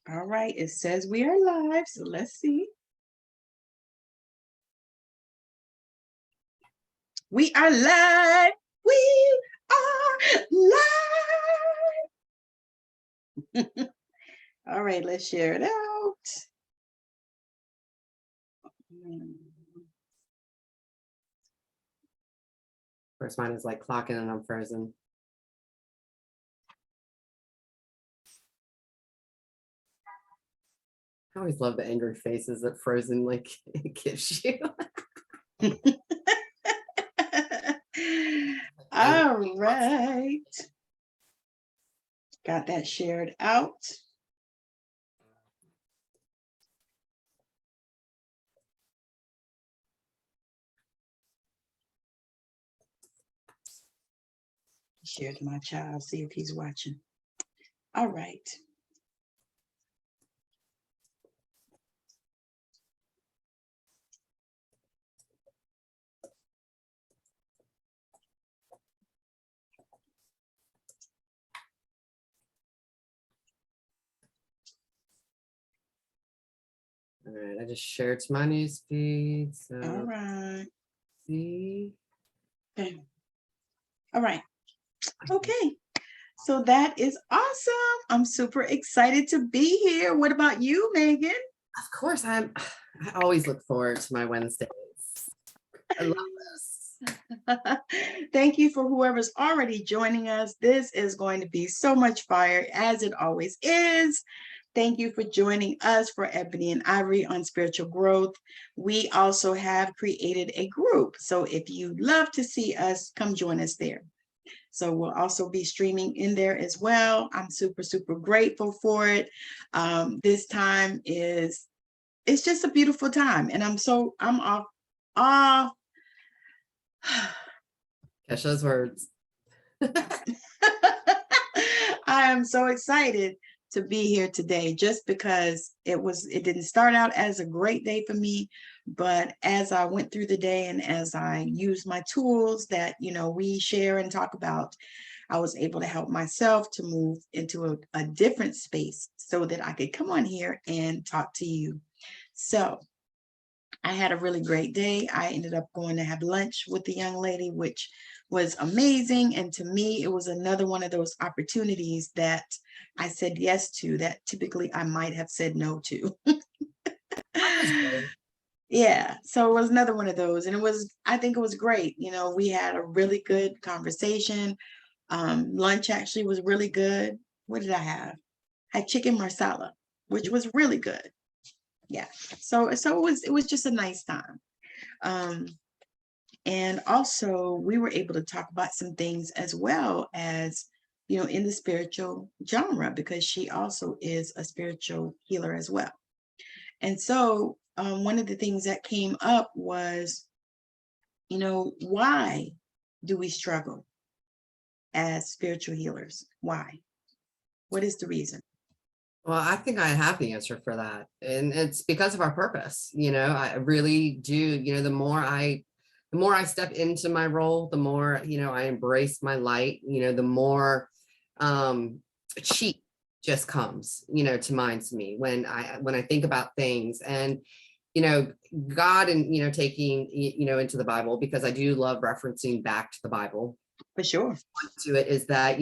All right, it says we are live, so let's see. We are live. We are live. All right, let's share it out. First, mine is like clocking and I'm frozen. I always love the angry faces that Frozen like it gives you. All right. Got that shared out. Share to my child, see if he's watching. All right. All right, I just shared to my news feed. So All right. see. Okay. All right. Okay. So that is awesome. I'm super excited to be here. What about you, Megan? Of course, I always look forward to my Wednesdays. I love this. Thank you for whoever's already joining us. This is going to be so much fire, as it always is. Thank you for joining us for Ebony and Ivory on spiritual growth. We also have created a group. So if you love to see us, come join us there. So we'll also be streaming in there as well. I'm super, super grateful for it. This time it's just a beautiful time. And I'm off. Catch those words. I am so excited to be here today, just because it didn't start out as a great day for me, but as I went through the day and as I used my tools that we share and talk about, I was able to help myself to move into a different space so that I could come on here and talk to you. So I had a really great day. I ended up going to have lunch with the young lady, which was amazing. And to me, it was another one of those opportunities that I said yes to that typically I might have said no to. Yeah, so it was another one of those. And I think it was great. We had a really good conversation. Lunch actually was really good. What did I have? I had chicken marsala, which was really good. Yeah. So it was just a nice time. And also we were able to talk about some things as well as, in the spiritual genre, because she also is a spiritual healer as well. And so one of the things that came up was, why do we struggle as spiritual healers? Why? What is the reason? Well, I think I have the answer for that. And it's because of our purpose. I really do. The more I step into my role, the more, I embrace my light, the more cheap just comes, to mind to me when I think about things. And, God and, taking, into the Bible, because I do love referencing back to the Bible. For sure. To it is that,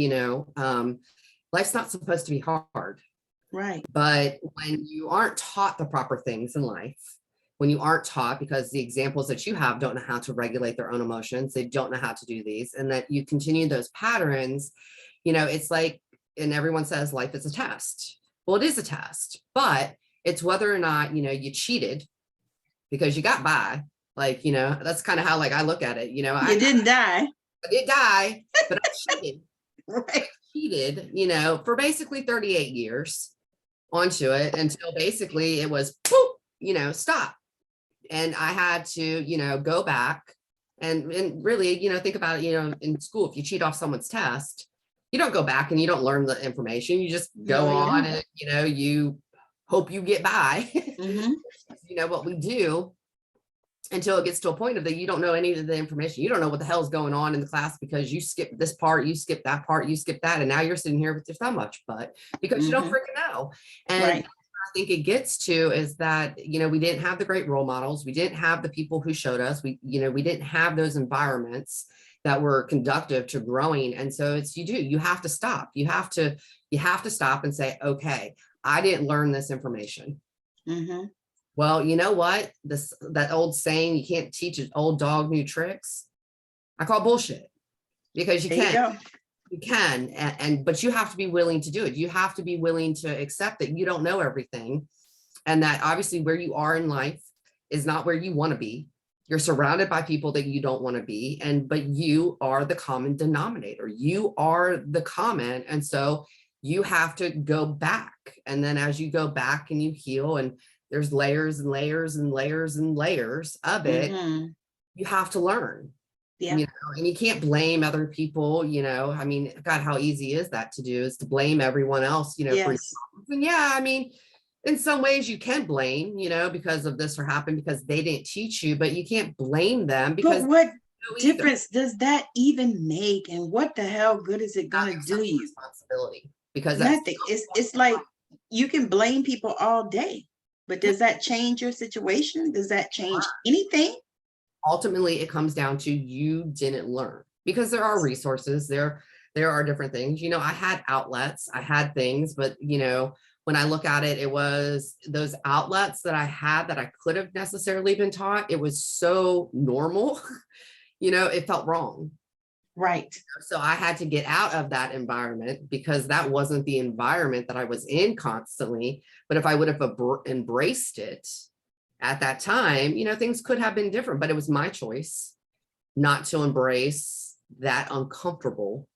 life's not supposed to be hard. Right. But when you aren't taught the proper things in life, when you aren't taught, because the examples that you have don't know how to regulate their own emotions, they don't know how to do these, and that you continue those patterns, it's like, and everyone says life is a test. Well, it is a test, but it's whether or not, you cheated because you got by. Like, that's kind of how like I look at it. You didn't die. I did die, but I cheated. Right. I cheated, for basically 38 years onto it until basically it was poof, stop. And I had to, go back and really, think about it, in school, if you cheat off someone's test, you don't go back and you don't learn the information. You just go on and, you hope you get by. Mm-hmm. What we do until it gets to a point of that you don't know any of the information. You don't know what the hell's going on in the class because you skipped this part, you skipped that part, you skipped that, and now you're sitting here with your thumb up your butt because you don't freaking know. And Right. I think it gets to is that, we didn't have the great role models. We didn't have the people who showed us. We didn't have those environments that were conducive to growing. And so you have to stop. You have to stop and say, okay, I didn't learn this information. Well, you know what? That old saying, you can't teach an old dog new tricks. I call bullshit, because you can. You can, but you have to be willing to do it. You have to be willing to accept that you don't know everything, and that obviously where you are in life is not where you want to be. You're surrounded by people that you don't want to be, but you are the common denominator. You are the common, and so you have to go back. And then as you go back and you heal, and there's layers and layers and layers and layers of it, you have to learn. Yeah. And you can't blame other people, I mean, God, how easy is that to do, is to blame everyone else, for Yes. and yeah, I mean, in some ways you can blame, because of this or happened because they didn't teach you, but you can't blame them because But what difference does that even make? And what the hell good is it gonna do you? Responsibility, because nothing. It's like you can blame people all day, but does that change your situation? Does that change anything? Ultimately it comes down to you didn't learn, because there are resources, there are different things. I had outlets, I had things, but when I look at it, it was those outlets that I had that I could have necessarily been taught. It was so normal, it felt wrong. Right. So I had to get out of that environment, because that wasn't the environment that I was in constantly. But if I would have embraced it at that time, things could have been different, but it was my choice not to embrace that uncomfortable,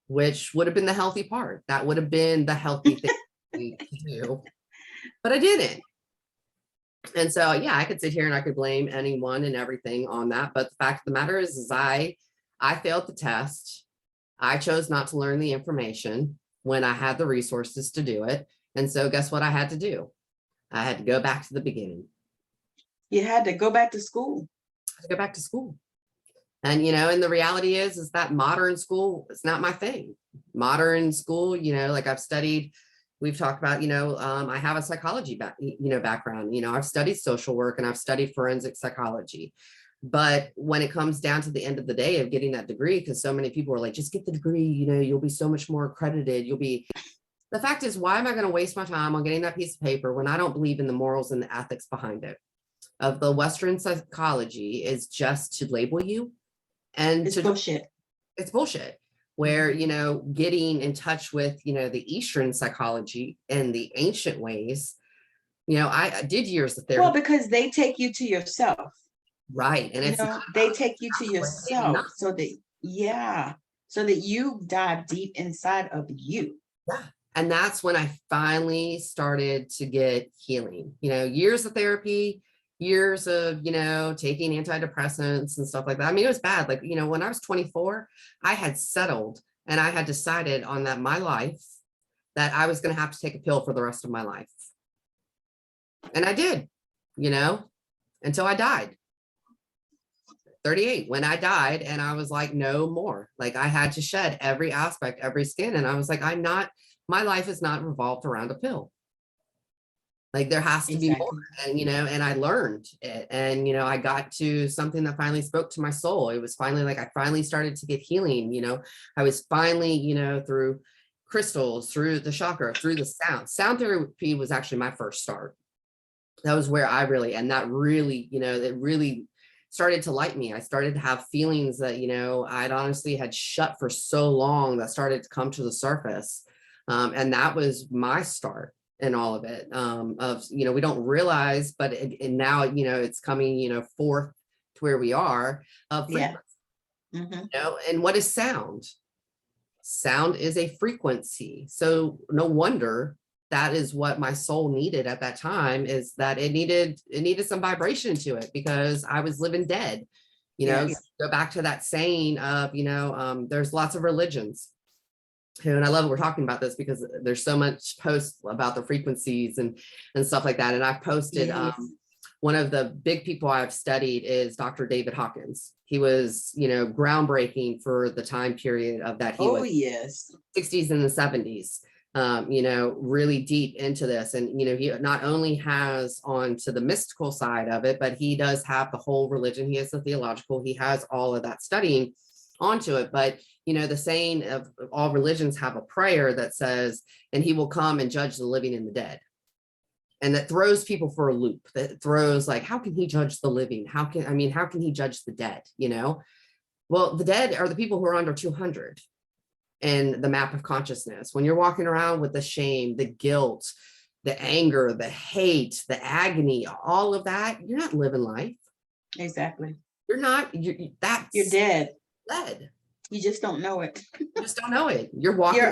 which would have been the healthy part. That would have been the healthy thing to do, but I didn't. And so, yeah, I could sit here and I could blame anyone and everything on that. But the fact of the matter is I failed the test. I chose not to learn the information when I had the resources to do it. And so guess what I had to do? I had to go back to the beginning. You had to go back to school. I had to go back to school. And, and the reality is that modern school is not my thing. Modern school, like I've studied, we've talked about, I have a psychology background, I've studied social work and I've studied forensic psychology. But when it comes down to the end of the day of getting that degree, because so many people are like, just get the degree, you'll be so much more accredited. The fact is, why am I going to waste my time on getting that piece of paper when I don't believe in the morals and the ethics behind it? Of the Western psychology is just to label you, and it's bullshit. It's bullshit. Where, getting in touch with, the Eastern psychology and the ancient ways, I did years of therapy. Well, because they take you to yourself. Right. And they take you to yourself so that you dive deep inside of you. Yeah. And that's when I finally started to get healing, years of therapy, years of, taking antidepressants and stuff like that. I mean, it was bad. Like, when I was 24, I had settled and I had decided on that my life that I was going to have to take a pill for the rest of my life. And I did, until I died. 38 when I died, and I was like, no more. Like I had to shed every aspect, every skin. And I was like, my life is not revolved around a pill. Like there has to be more. And, and I learned it. And, I got to something that finally spoke to my soul. It was finally like, I finally started to get healing. I was finally, through crystals, through the chakra, through the sound therapy was actually my first start. That was where that really, it really started to light me. I started to have feelings that, I'd honestly had shut for so long that started to come to the surface. And that was my start in all of it. We don't realize, but and now, it's coming, forth to where we are. And what is sound? Sound is a frequency. So no wonder that is what my soul needed at that time, is that it needed some vibration to it, because I was living dead. Go back to that saying of, there's lots of religions. And I love we're talking about this, because there's so much posts about the frequencies and stuff like that. And I've posted one of the big people I've studied is Dr. David Hawkins. He was, groundbreaking for the time period of that. He Oh, was yes. 60s and the 70s, really deep into this. And, he not only has on to the mystical side of it, but he does have the whole religion. He has the theological, he has all of that studying onto it. But, the saying of all religions have a prayer that says, and he will come and judge the living and the dead. And that throws people for a loop, that throws like, how can he judge the living? How can he judge the dead? Well, the dead are the people who are under 200 in the map of consciousness. When you're walking around with the shame, the guilt, the anger, the hate, the agony, all of that, you're not living life. Exactly. You're not, you're dead. Dead. You just don't know it. You just don't know it. You're walking.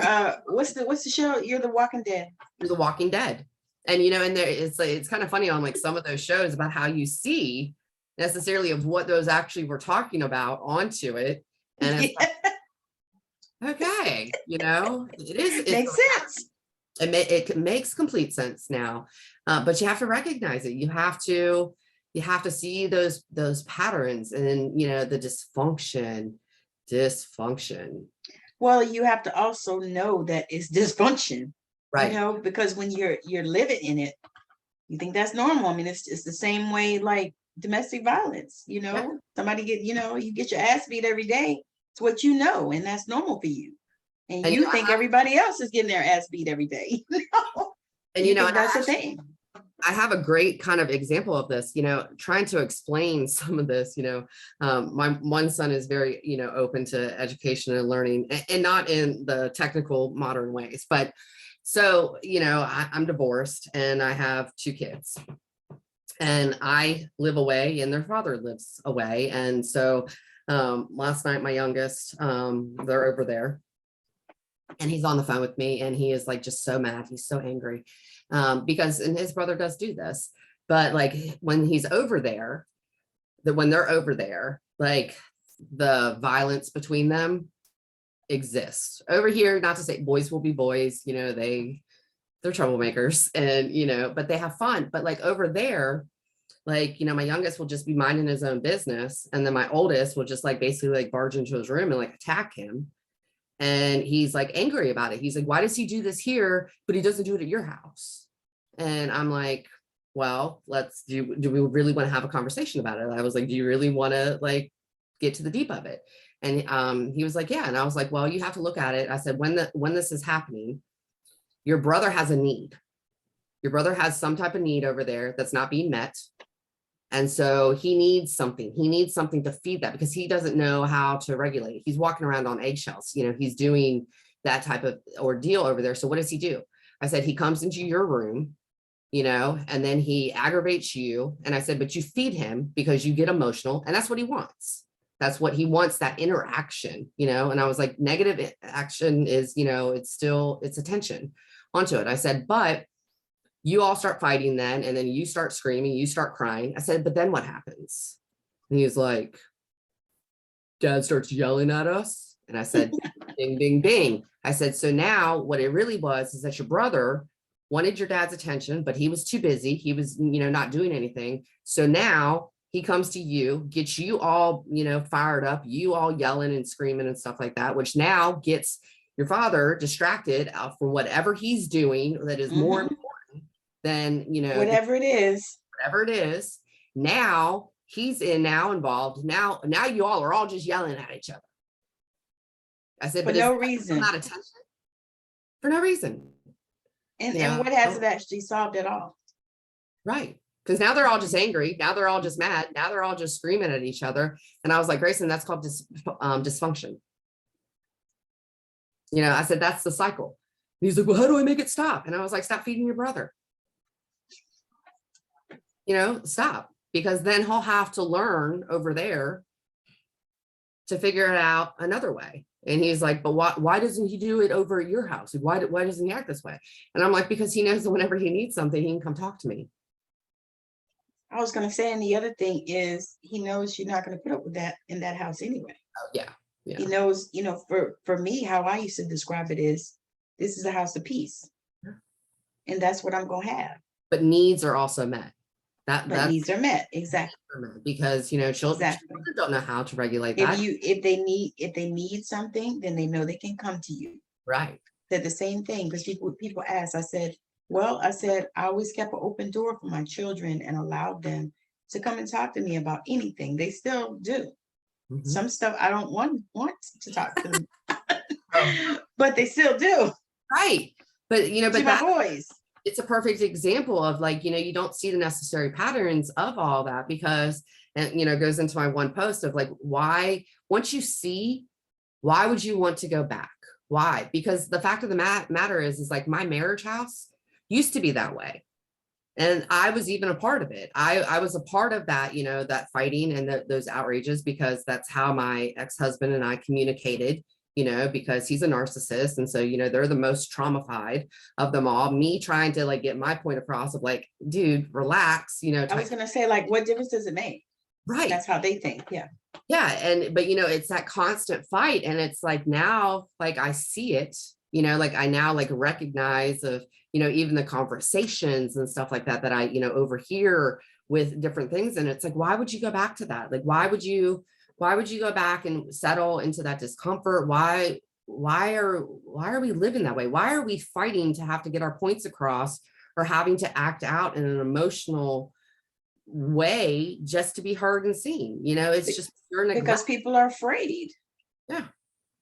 What's the show? You're the Walking Dead. You're the Walking Dead. And, and there it's kind of funny on like some of those shows about how you see necessarily of what those actually were talking about onto it. And it's like, okay, it makes sense. It makes complete sense now. But you have to recognize it. You have to see those patterns and then, the dysfunction. Well, you have to also know that it's dysfunction. Right. Because when you're living in it, you think that's normal. I mean, it's the same way like domestic violence, Yeah. somebody you get your ass beat every day. It's what and that's normal for you. And you think everybody else is getting their ass beat every day. And that's the thing. I have a great kind of example of this, trying to explain some of this, my one son is very, open to education and learning and not in the technical modern ways, but so, I'm divorced and I have 2 kids and I live away and their father lives away. And so last night, my youngest, they're over there and he's on the phone with me and he is like, just so mad. He's so angry because, and his brother does do this, but like when he's over there, when they're over there, like the violence between them exists. Over here, not to say boys will be boys, they're troublemakers and but they have fun. But like over there, like my youngest will just be minding his own business and then my oldest will just like basically like barge into his room and like attack him. And he's like angry about it. He's like, why does he do this here but he doesn't do it at your house? And I'm like, well, do we really want to have a conversation about it? I was like, do you really want to like get to the deep of it? And he was like, yeah. And I was like, well, you have to look at it. I said, when this is happening, your brother has a need. Your brother has some type of need over there that's not being met. And so he needs something. He needs something to feed that because he doesn't know how to regulate it. He's walking around on eggshells. He's doing that type of ordeal over there. So what does he do? I said, he comes into your room, and then he aggravates you. And I said, but you feed him because you get emotional. And that's what he wants. That's what he wants, that interaction, and I was like, negative action is, it's attention onto it. I said, but you all start fighting then, and then you start screaming, you start crying. I said, but then what happens? And he's like, Dad starts yelling at us. And I said, ding, ding, ding. I said, so now what it really was is that your brother wanted your dad's attention, but he was too busy. He was, not doing anything. So now he comes to you, gets you all, fired up, you all yelling and screaming and stuff like that, which now gets your father distracted for whatever he's doing that is more important than, whatever it is. Now he's involved. Now you all are all just yelling at each other. I said, for no reason. Not attention. For no reason. And what has it actually solved at all? Right. Because now they're all just angry. Now they're all just mad. Now they're all just screaming at each other. And I was like, Grayson, that's called dysfunction. I said, that's the cycle. And he's like, well, how do I make it stop? And I was like, stop feeding your brother. Stop. Because then he'll have to learn over there to figure it out another way. And he's like, but why doesn't he do it over at your house? Why doesn't he act this way? And I'm like, because he knows that whenever he needs something, he can come talk to me. I was going to say, and the other thing is he knows you're not going to put up with that in that house anyway. Oh, yeah. He knows, for me, how I used to describe it is, this is a house of peace. And that's what I'm going to have. But needs are also met. But That's needs are met. Exactly. because, children Exactly. don't know how to regulate If that. you if they need something, then they know they can come to you. Right. Said the same thing because people ask. I said, well, I always kept an open door for my children and allowed them to come and talk to me about anything. They still do. Mhm. Some stuff I don't want to talk to them, Oh, but they still do. right. But To my boys. it's a perfect example of like, you don't see the necessary patterns of all that because, and it goes into my one post of like, why, once you see, why would you want to go back? Why? Because the fact of the matter is like my marriage house used to be that way. And I was even a part of it. I was a part of that, that fighting and those outrages, because that's how my ex-husband and I communicated, because he's a narcissist. And so, they're the most traumatized of them all. Me trying to like get my point across of like, dude, relax, I was going to say, like, what difference does it make? right. That's how they think. Yeah. Yeah. But it's that constant fight. And it's like now, like I see it, like I now like recognize of, even the conversations and stuff like that I, overhear with different things. And it's like, why would you go back to that? Like, why would you go back and settle into that discomfort? Why are we living that way? Why are we fighting to have to get our points across or having to act out in an emotional way just to be heard and seen? It's just because people are afraid. Yeah.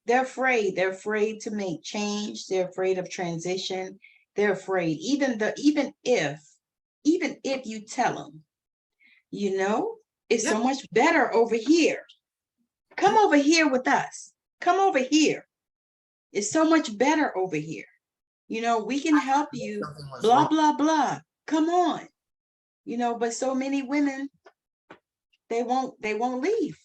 They're afraid. They're afraid to make change. They're afraid of transition. They're afraid. Even if you tell them, it's Yeah. so much better over here. Come over here with us. Come over here. It's so much better over here. We can help you. Blah, blah, blah. Come on. But so many women, they won't leave.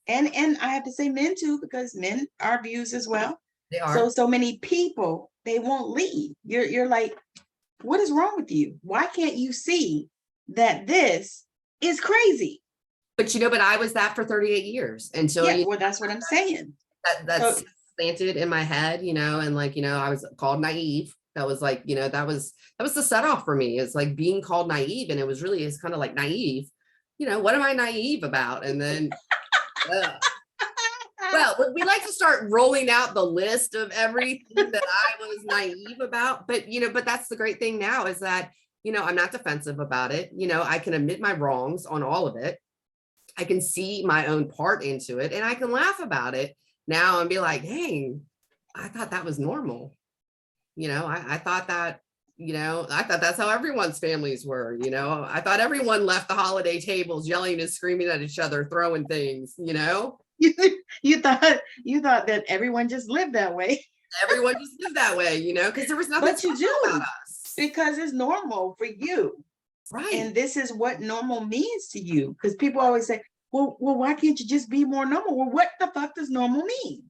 And I have to say men too, because men are abused as well. They are. So many people, they won't leave. You're like, what is wrong with you? Why can't you see that this is crazy? But but I was that for 38 years until well, that's what I'm saying. That's planted in my head, and like, I was called naive. That was like, that was the set off for me. It's like being called naive. And it's kind of like naive, what am I naive about? And then well, we like to start rolling out the list of everything that I was naive about. But but that's the great thing now is that, I'm not defensive about it. I can admit my wrongs on all of it. I can see my own part into it and I can laugh about it now and be like, hey, I thought that was normal. I thought that, I thought that's how everyone's families were. I thought everyone left the holiday tables yelling and screaming at each other, throwing things, You thought that everyone just lived that way. Everyone just lived that way, because there was nothing but you do about us. Because it's normal for you. Right. And this is what normal means to you. Because people always say, well, why can't you just be more normal? Well, what the fuck does normal mean?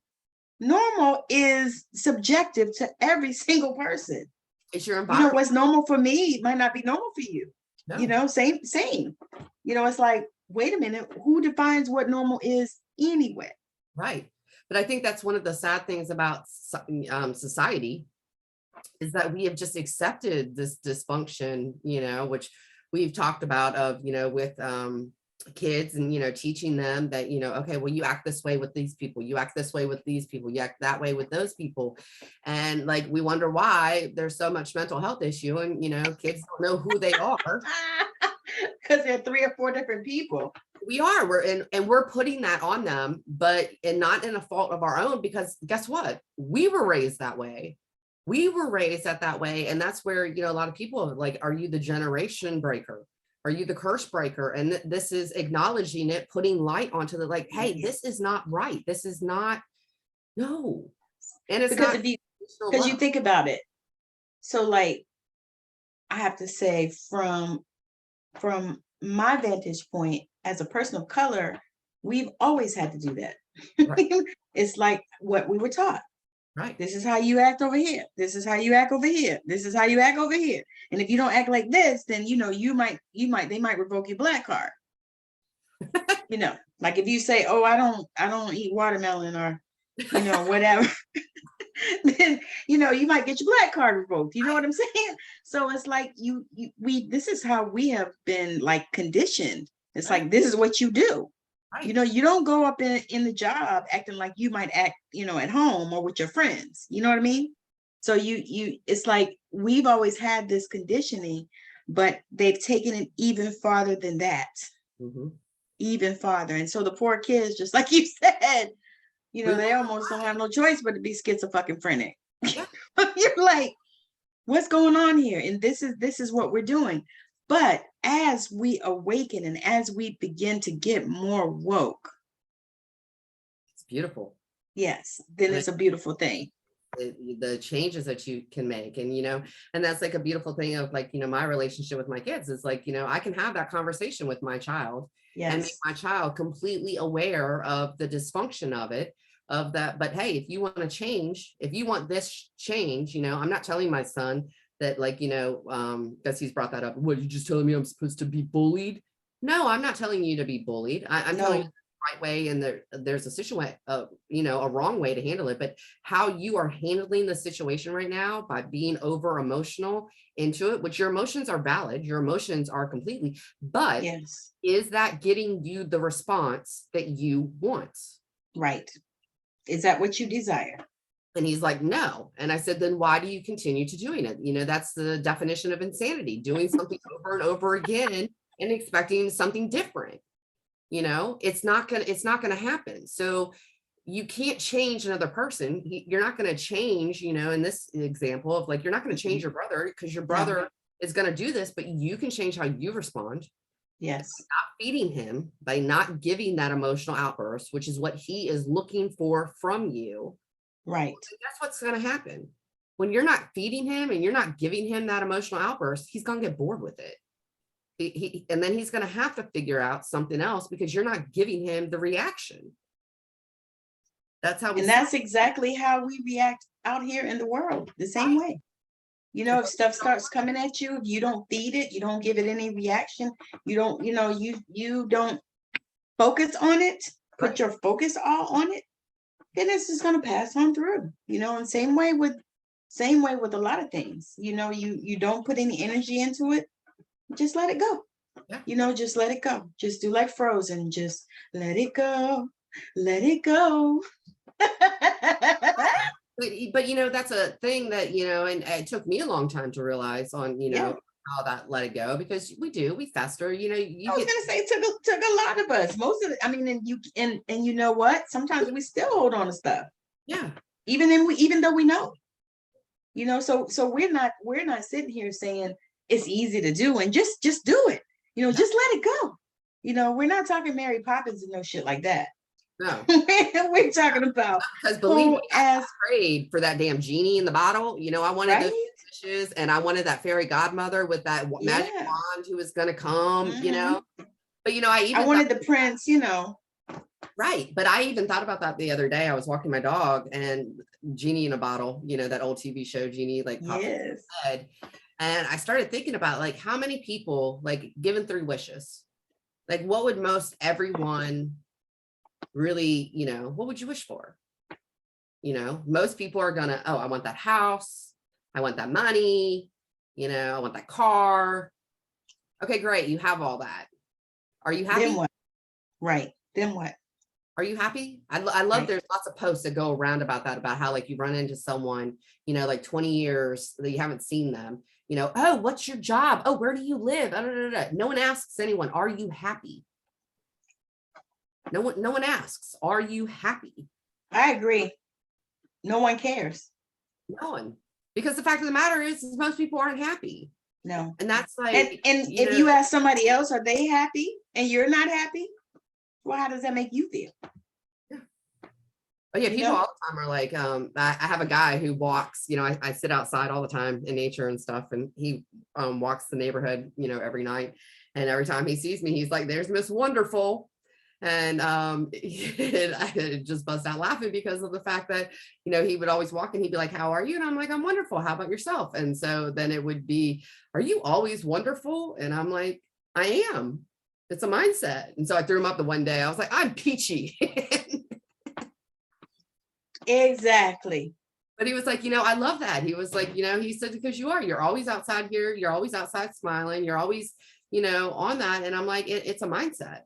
Normal is subjective to every single person. It's your environment. What's normal for me might not be normal for you. No. Same. It's like, wait a minute, who defines what normal is anyway? Right. But I think that's one of the sad things about society is that we have just accepted this dysfunction, which we've talked about of, with kids and, teaching them that, okay, well, you act this way with these people, you act this way with these people, you act that way with those people. And like, we wonder why there's so much mental health issue and, kids don't know who they are. Because they're 3 or 4 different people. We're putting that on them, but not in a fault of our own, because guess what? We were raised that way. We were raised that way. And that's where, a lot of people are like, are you the generation breaker? Are you the curse breaker? And this is acknowledging it, putting light onto the like, hey, this is not right. This is not, no. And it's because not because you think about it. So like, I have to say from my vantage point as a person of color, we've always had to do that. Right. It's like what we were taught. Right. This is how you act over here. This is how you act over here. This is how you act over here. And if you don't act like this, then they might revoke your black card. Like if you say, oh, I don't eat watermelon or whatever, then you might get your black card revoked. You know what I'm saying? So it's like this is how we have been like conditioned. It's like, this is what you do. Right. You don't go up in the job acting like you might act, at home or with your friends. You know what I mean? So it's like we've always had this conditioning, but they've taken it even farther than that, Mhm. even farther. And so the poor kids, just like you said, We they want- almost don't have no choice but to be schizophrenic. Yeah. You're like, what's going on here? And this is what we're doing. But as we awaken and as we begin to get more woke, It's beautiful. yes, then And it's a beautiful thing. the changes that you can make, and and that's like a beautiful thing of like, my relationship with my kids is like, I can have that conversation with my child and make Yes. my child completely aware of the dysfunction of that. But hey, if you want to change, if you want this change, I'm not telling my son that, like, because he's brought that up. What, you just telling me I'm supposed to be bullied? No, I'm not telling you to be bullied. I'm telling you No. the right way, and there's a situation, a wrong way to handle it. But how you are handling the situation right now by being over emotional into it, which your emotions are valid, your emotions are completely, but Yes. is that getting you the response that you want? Right. Is that what you desire? And he's like, no. And I said, then why do you continue to doing it? That's the definition of insanity, doing something over and over again and expecting something different. It's not gonna happen. So you can't change another person. You're not going to change, in this example of like, you're not going to change your brother, because your brother is going to do this, but you can change how you respond. Yes. Not feeding him, by not giving that emotional outburst, which is what he is looking for from you. Right. That's what's going to happen. When you're not feeding him and you're not giving him that emotional outburst, he's going to get bored with it. And then he's going to have to figure out something else because you're not giving him the reaction. That's how that's exactly how we react out here in the world, the same way. If stuff starts coming at you, if you don't feed it, you don't give it any reaction, you don't, you don't focus on it, put your focus all on it, then it's just going to pass on through, and same way with a lot of things, you don't put any energy into it, just let it go. Just let it go. Just do like Frozen, just let it go, let it go. But that's a thing that, and it took me a long time to realize on, how that let it go, because we fester, I was gonna say it took a lot of us. Most of it, and you know what? Sometimes we still hold on to stuff. Yeah. Even though we know. So we're not sitting here saying it's easy to do and just do it. Just let it go. We're not talking Mary Poppins and no shit like that. No. We're talking about, because believe me, I prayed for that damn genie in the bottle. I wanted those wishes, and I wanted that fairy godmother with that magic wand who was going to come, but I wanted the prince, right. But I even thought about that the other day. I was walking my dog, and Genie in a Bottle, that old TV show, Genie, like popped in his head. And I started thinking about like how many people, like, given 3 wishes, like what would most everyone really, what would you wish for? Most people are gonna, oh, I want that house, I want that money, I want that car. Okay, great, you have all that. Are you happy? Then what? Right. Then what? Are you happy? I love there's lots of posts that go around about that, about how like you run into someone, like 20 years that you haven't seen them, oh, what's your job? Oh, where do you live? No one asks anyone, are you happy? No one asks, are you happy? I agree. No one cares. No one. Because the fact of the matter is most people aren't happy. No. And that's like, and if you ask somebody else, are they happy? And you're not happy? Well, how does that make you feel? Yeah. Oh yeah, people all the time are like, I have a guy who walks, I sit outside all the time in nature and stuff, and he walks the neighborhood, every night. And every time he sees me, he's like, there's Miss Wonderful. And I just bust out laughing because of the fact that, he would always walk and he'd be like, how are you? And I'm like, I'm wonderful. How about yourself? And so then it would be, are you always wonderful? And I'm like, I am. It's a mindset. And so I threw him up the one day. I was like, I'm peachy. Exactly. But he was like, I love that. He was like, he said, because you're always outside here. You're always outside smiling. You're always, on that. And I'm like, it's a mindset.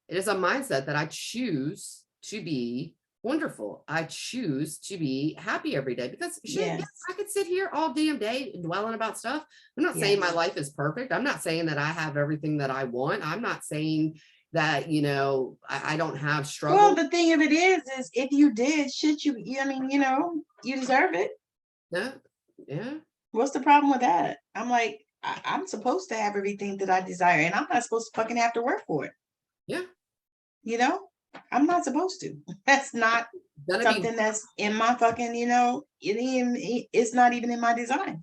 It is a mindset that I choose to be wonderful. I choose to be happy every day because shit, yes, Yes. I could sit here all damn day dwelling about stuff. I'm not saying my Yes. life is perfect. I'm not saying that I have everything that I want. I'm not saying that, I don't have struggle. Well, the thing of it is if you did shit, I mean, you deserve it. Yeah. Yeah. What's the problem with that? I'm like, I'm supposed to have everything that I desire, and I'm not supposed to fucking have to work for it. Yeah. I'm not supposed to. That's not something that's in my fucking, it's not even in my design.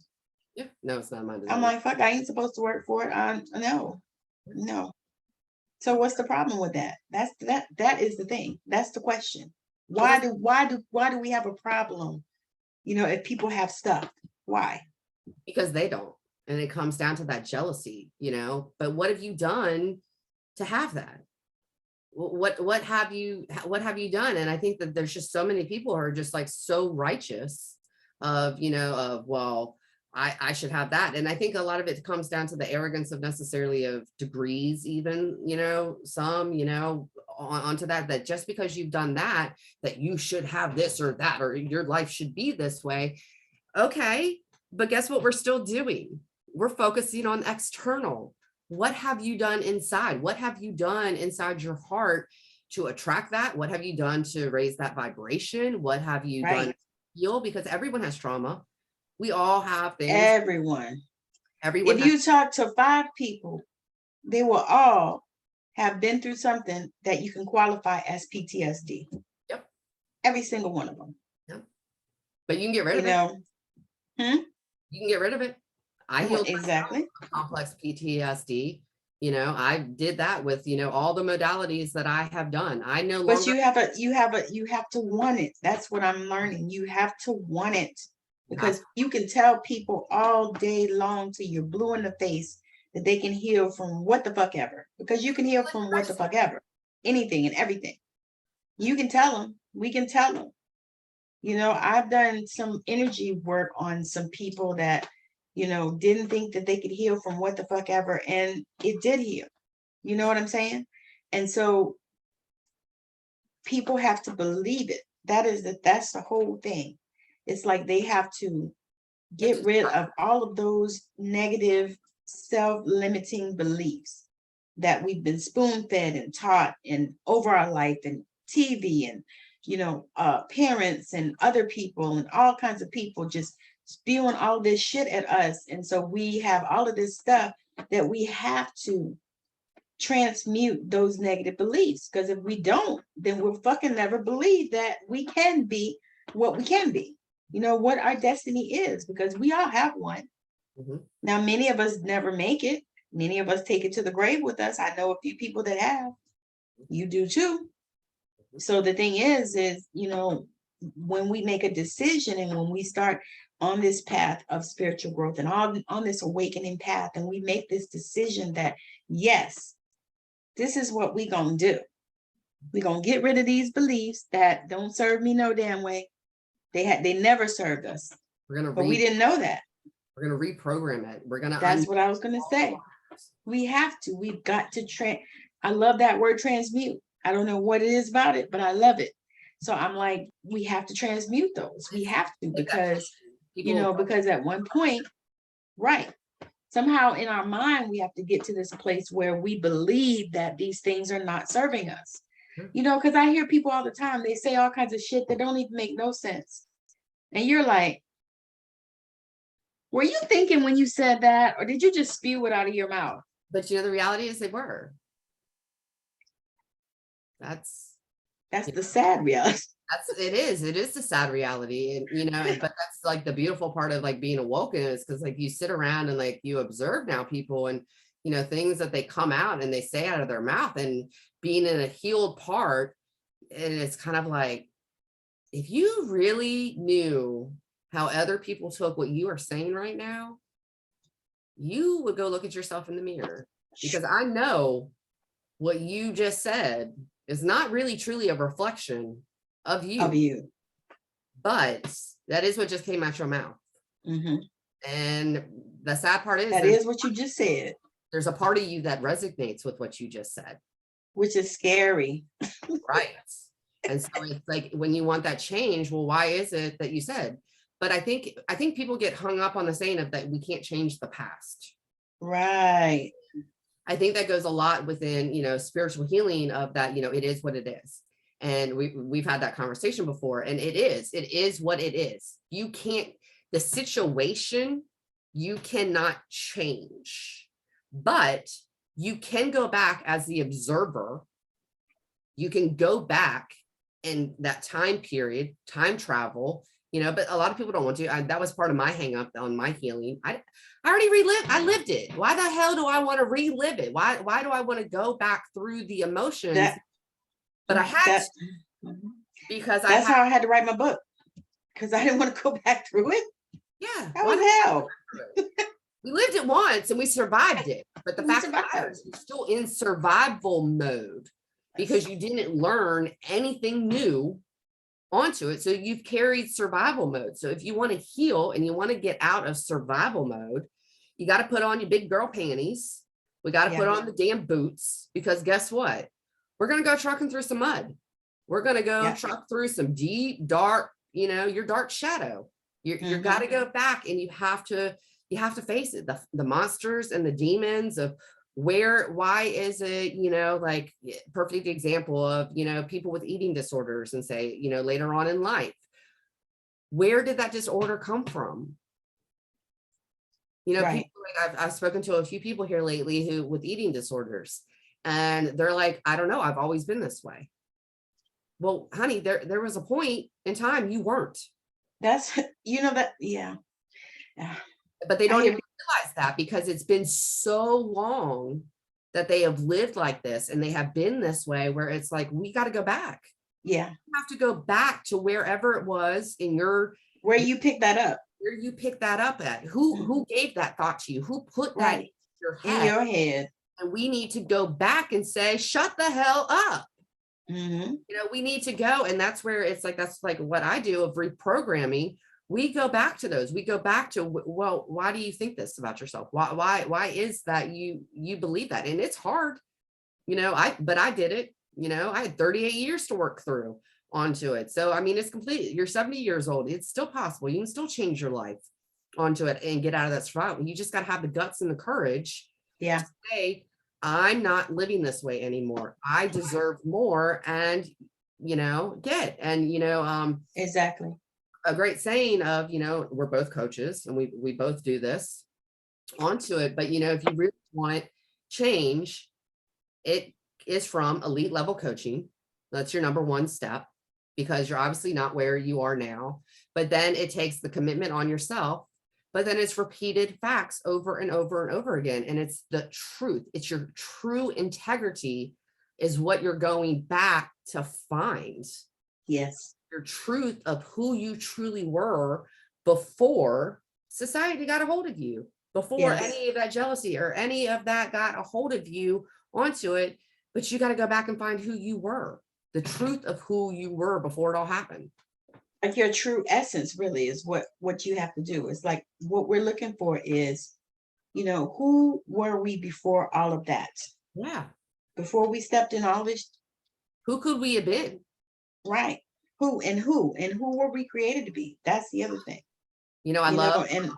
Yeah, no, it's not my design. I'm like, fuck, I ain't supposed to work for it. No. So what's the problem with that? That is the thing. That's the question. Why do we have a problem? If people have stuff, why? Because they don't. And it comes down to that jealousy, but what have you done to have that? What have you done? And I think that there's just so many people who are just like so righteous of, well, I should have that. And I think a lot of it comes down to the arrogance of necessarily of degrees, even, some, onto that just because you've done that you should have this or that, or your life should be this way. Okay. But guess what we're still doing? We're focusing on external. What have you done inside? What have you done inside your heart to attract that? What have you done to raise that vibration? What have you done to heal? Because everyone has trauma. We all have things. Everyone. If you talk to 5 people, they will all have been through something that you can qualify as PTSD. Yep. Every single one of them. Yep. But you can get rid of it. You can get rid of it. I healed exactly complex PTSD. I did that with, all the modalities that I have done. I no longer. But you have to want it. That's what I'm learning. You have to want it, because you can tell people all day long till you're blue in the face that they can heal from what the fuck ever, because you can heal from what the fuck ever, anything and everything. You can tell them. We can tell them. I've done some energy work on some people that didn't think that they could heal from what the fuck ever, and it did heal. You know what I'm saying? And so people have to believe it. That's the whole thing. It's like they have to get rid of all of those negative self-limiting beliefs that we've been spoon-fed and taught and over our life, and TV and parents and other people and all kinds of people just spewing all this shit at us. And so we have all of this stuff that we have to transmute those negative beliefs, because if we don't, then we'll fucking never believe that we can be what we can be, what our destiny is, because we all have one. Now, many of us never make it. Many of us take it to the grave with us. I know a few people that have. You do too. So the thing is, when we make a decision and when we start on this path of spiritual growth and on this awakening path, and we make this decision that, yes, this is what we're going to do. We're going to get rid of these beliefs that don't serve me no damn way. They never served us. But we didn't know that. We're going to reprogram it. That's what I was going to say. We've got to I love that word, transmute. I don't know what it is about it, but I love it. So I'm like, we have to transmute those. We have to, because, because at one point, right, somehow in our mind, we have to get to this place where we believe that these things are not serving us. Because I hear people all the time, they say all kinds of shit that don't even make no sense. And you're like, were you thinking when you said that, or did you just spew it out of your mouth? But the reality is they were. That's the sad reality. It is the sad reality. And but that's like the beautiful part of like being awoken, is because like you sit around and like you observe now people and things that they come out and they say out of their mouth, and being in a healed part, and it's kind of like, if you really knew how other people took what you are saying right now, you would go look at yourself in the mirror, because I know what you just said is not really truly a reflection of you. But That is what just came out your mouth. Mhm. And the sad part is That is what you just said, there's a part of you that resonates with what you just said. which is scary. Right. And so it's like, when you want that change, well, why is it that you said? But I think people get hung up on the saying of that we can't change the past. Right. I think that goes a lot within, spiritual healing of that, it is what it is. And we've had that conversation before, and it is what it is. You can't, the situation, you cannot change, but you can go back as the observer. You can go back in that time period, time travel, but a lot of people don't want to. That was part of my hang up on my healing. I already I lived it. Why the hell do I want to relive it? Why do I want to go back through the emotions? But I had to, because that's how I had to write my book, because I didn't want to go back through it. Yeah. That was hell. We lived it once and we survived it. But the fact is, you're still in survival mode because you didn't learn anything new onto it. So you've carried survival mode. So if you want to heal and you want to get out of survival mode, you got to put on your big girl panties. We got to put on the damn boots, because guess what? We're going to go trucking through some mud. We're going to go truck through some deep, dark, your dark shadow. You're got to go back, and you have to face it. The monsters and the demons of why is it, like perfect example of, people with eating disorders, and say, later on in life, where did that disorder come from? People, like I've spoken to a few people here lately who with eating disorders, and they're like, I don't know, I've always been this way. Well, honey, there was a point in time you weren't. That's, that, yeah. But they don't even realize that, because it's been so long that they have lived like this, and they have been this way, where it's like, we got to go back. Yeah. You have to go back to wherever it was in where you picked that up. Where you picked that up at. Who gave that thought to you? Who put that in your head? And we need to go back and say, shut the hell up. We need to go. And that's where it's like, that's like what I do of reprogramming. We go back to those. We go back to, well, why do you think this about yourself? Why is that you believe that? And it's hard, but I did it. I had 38 years to work through onto it. So, I mean, it's complete. You're 70 years old. It's still possible. You can still change your life onto it and get out of that survival. You just got to have the guts and the courage to say, I'm not living this way anymore. I deserve more, and, exactly. A great saying of, we're both coaches, and we both do this onto it. But, if you really want change, it is from elite level coaching. That's your number one step, because you're obviously not where you are now. But then it takes the commitment on yourself, but then it's repeated facts over and over and over again. And it's the truth. It's your true integrity is what you're going back to find. Yes. Your truth of who you truly were before society got a hold of you, before any of that jealousy or any of that got a hold of you onto it. But you got to go back and find who you were, the truth of who you were before it all happened. Like your true essence really is what you have to do. It's like what we're looking for is, who were we before all of that? Yeah. Before we stepped in all this. Who could we have been? Right. Who were we created to be? That's the other thing. I love, and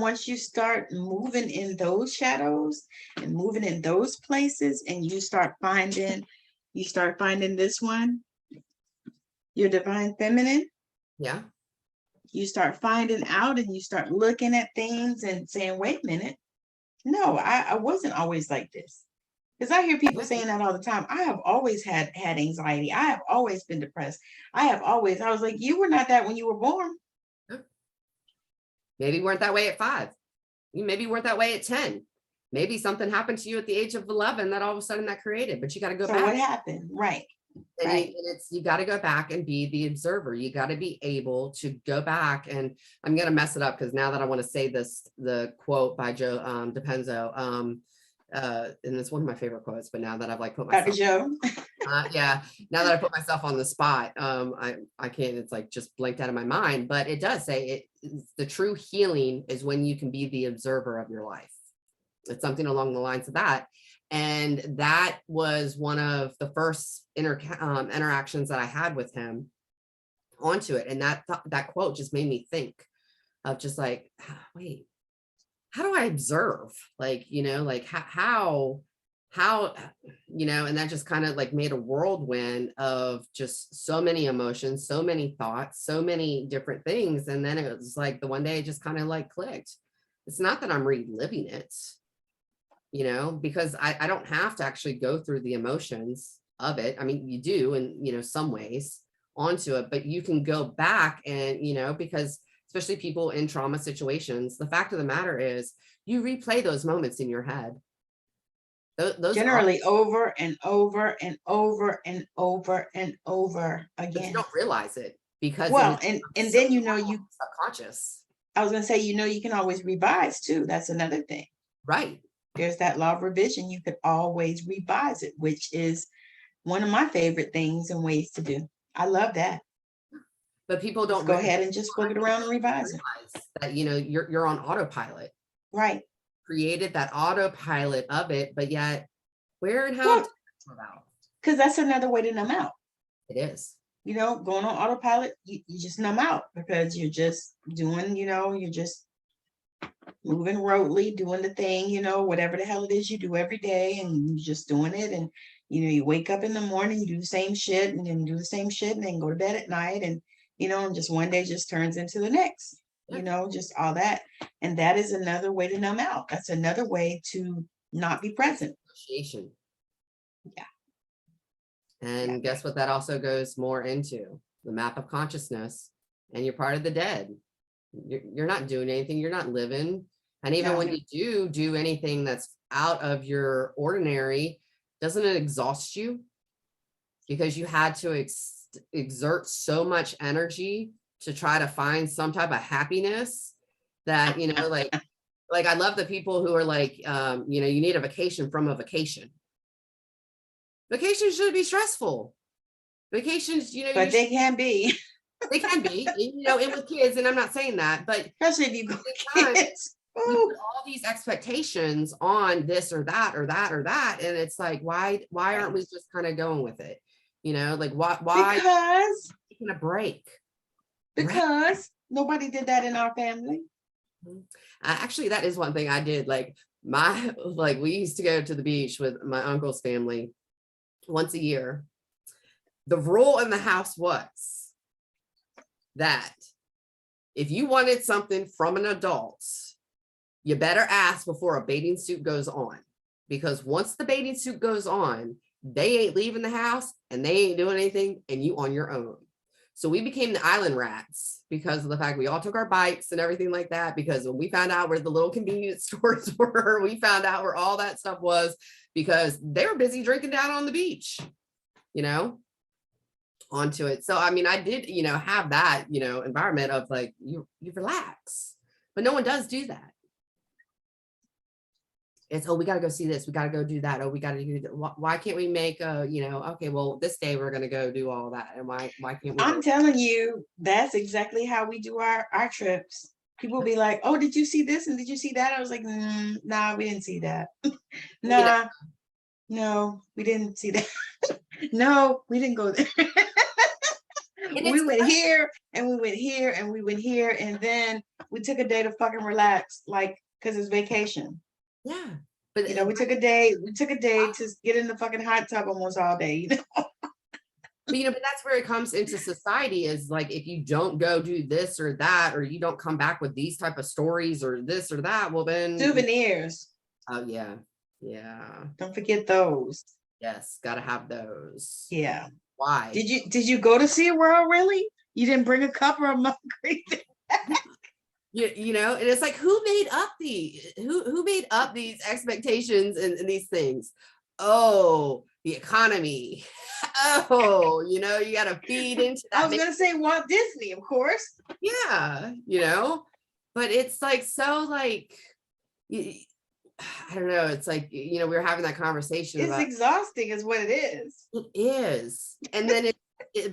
once you start moving in those shadows and moving in those places, and you start finding this one, your divine feminine. Yeah. You start finding out, and you start looking at things and saying, wait a minute. No, I wasn't always like this. Because I hear people saying that all the time. I have always had anxiety. I have always been depressed. I was like, you were not that when you were born. Maybe you weren't that way at 5. You maybe weren't that way at 10. Maybe something happened to you at the age of 11 that all of a sudden that created, but you got to go back. So what happened? Right. And you got to go back and be the observer. You got to be able to go back, and I'm going to mess it up because now that I want to say the quote by Joe Dispenza, and it's one of my favorite quotes, but now that I've like put myself, Dr. Joe. Yeah, now that I put myself on the spot, I can't, it's like just blanked out of my mind, but it does say the true healing is when you can be the observer of your life. It's something along the lines of that. And that was one of the first interactions that I had with him onto it. And that quote just made me think of just like, wait, how do I observe? Like, like how, and that just kind of like made a whirlwind of just so many emotions, so many thoughts, so many different things. And then it was like the one day it just kind of like clicked. It's not that I'm reliving it, because I don't have to actually go through the emotions of it. I mean, you do in, some ways onto it, but you can go back and, because especially people in trauma situations, the fact of the matter is you replay those moments in your head. Those generally over and over and over and over and over but you again. don't realize it because Well, and so then you subconscious. I was gonna say, you can always revise too. That's another thing. Right. There's that law of revision. You could always revise it, which is one of my favorite things and ways to do. I love that. But people don't go ahead and just flip it around and revise it. That you're on autopilot. Right. Created that autopilot of it, but yet where and how about? Because that's another way to numb out. It is. Going on autopilot, you just numb out because you're just doing, you're just moving roadly, doing the thing, whatever the hell it is you do every day, and you're just doing it. And you wake up in the morning, you do the same shit, and then do the same shit, and then go to bed at night, and and just one day just turns into the next. Just all that. And that is another way to numb out. That's another way to not be present. Appreciation. Yeah. And guess what that also goes more into? The map of consciousness. And you're part of the dead. You're not doing anything. You're not living. And even when you do anything that's out of your ordinary, doesn't it exhaust you? Because you had to exert so much energy to try to find some type of happiness that, like I love the people who are like, you need a vacation from a vacation. Vacations should be stressful. Vacations, but they can be. They can be, and with kids, and I'm not saying that, but especially if you go with kids. We put all these expectations on this or that or that or that, and it's like, why aren't we just kind of going with it? Like why? Because taking a break. Because nobody did that in our family. Actually, that is one thing I did. Like we used to go to the beach with my uncle's family once a year. The rule in the house was that if you wanted something from an adult, you better ask before a bathing suit goes on, because once the bathing suit goes on, they ain't leaving the house and they ain't doing anything, and you on your own. So we became the island rats because of the fact we all took our bikes and everything like that, because when we found out where the little convenience stores were, we found out where all that stuff was, because they were busy drinking down on the beach, onto it. So, I mean, I did, have that, environment of like, you relax, but no one does do that. It's, oh, we got to go see this. We got to go do that. Oh, we got to do that. Why can't we make okay, well, this day we're going to go do all that. And why can't we? I'm telling you, that's exactly how we do our trips. People will be like, oh, did you see this? And did you see that? I was like, nah, we didn't see that. No, we didn't see that. No, we didn't go there. We went here and we went here and we went here. And then we took a day to fucking relax, like, because it's vacation. Yeah. But we took a day to get in the fucking hot tub almost all day, But that's where it comes into society, is like, if you don't go do this or that, or you don't come back with these type of stories or this or that, well then souvenirs. Oh yeah. Don't forget those. Yes, gotta have those. Yeah. Why? Did you go to SeaWorld really? You didn't bring a cup or a mug? And it's like, who made up these expectations and these things? Oh, the economy. Oh, you got to feed into that. I was gonna say Walt Disney, of course. Yeah, but it's like, so like, I don't know. It's like, we were having that conversation It's about exhausting is what it is. it is. And then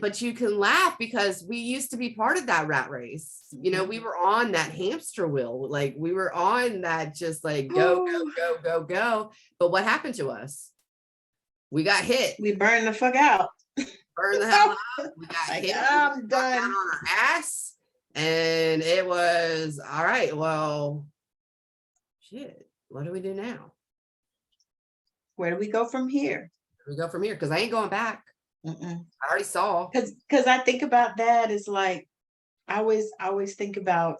but you can laugh because we used to be part of that rat race. We were on that hamster wheel. Like we were on that, just like go, go, go, go, go. But what happened to us? We got hit. We burned the fuck out. Burned the hell out. We got Like, hit. I'm We got down done. on our ass. And it was, all right, well, shit, what do we do now? Where do we go from here? We go from here, because I ain't going back. Mm-mm. I already saw. Because I think about that is like, I always think about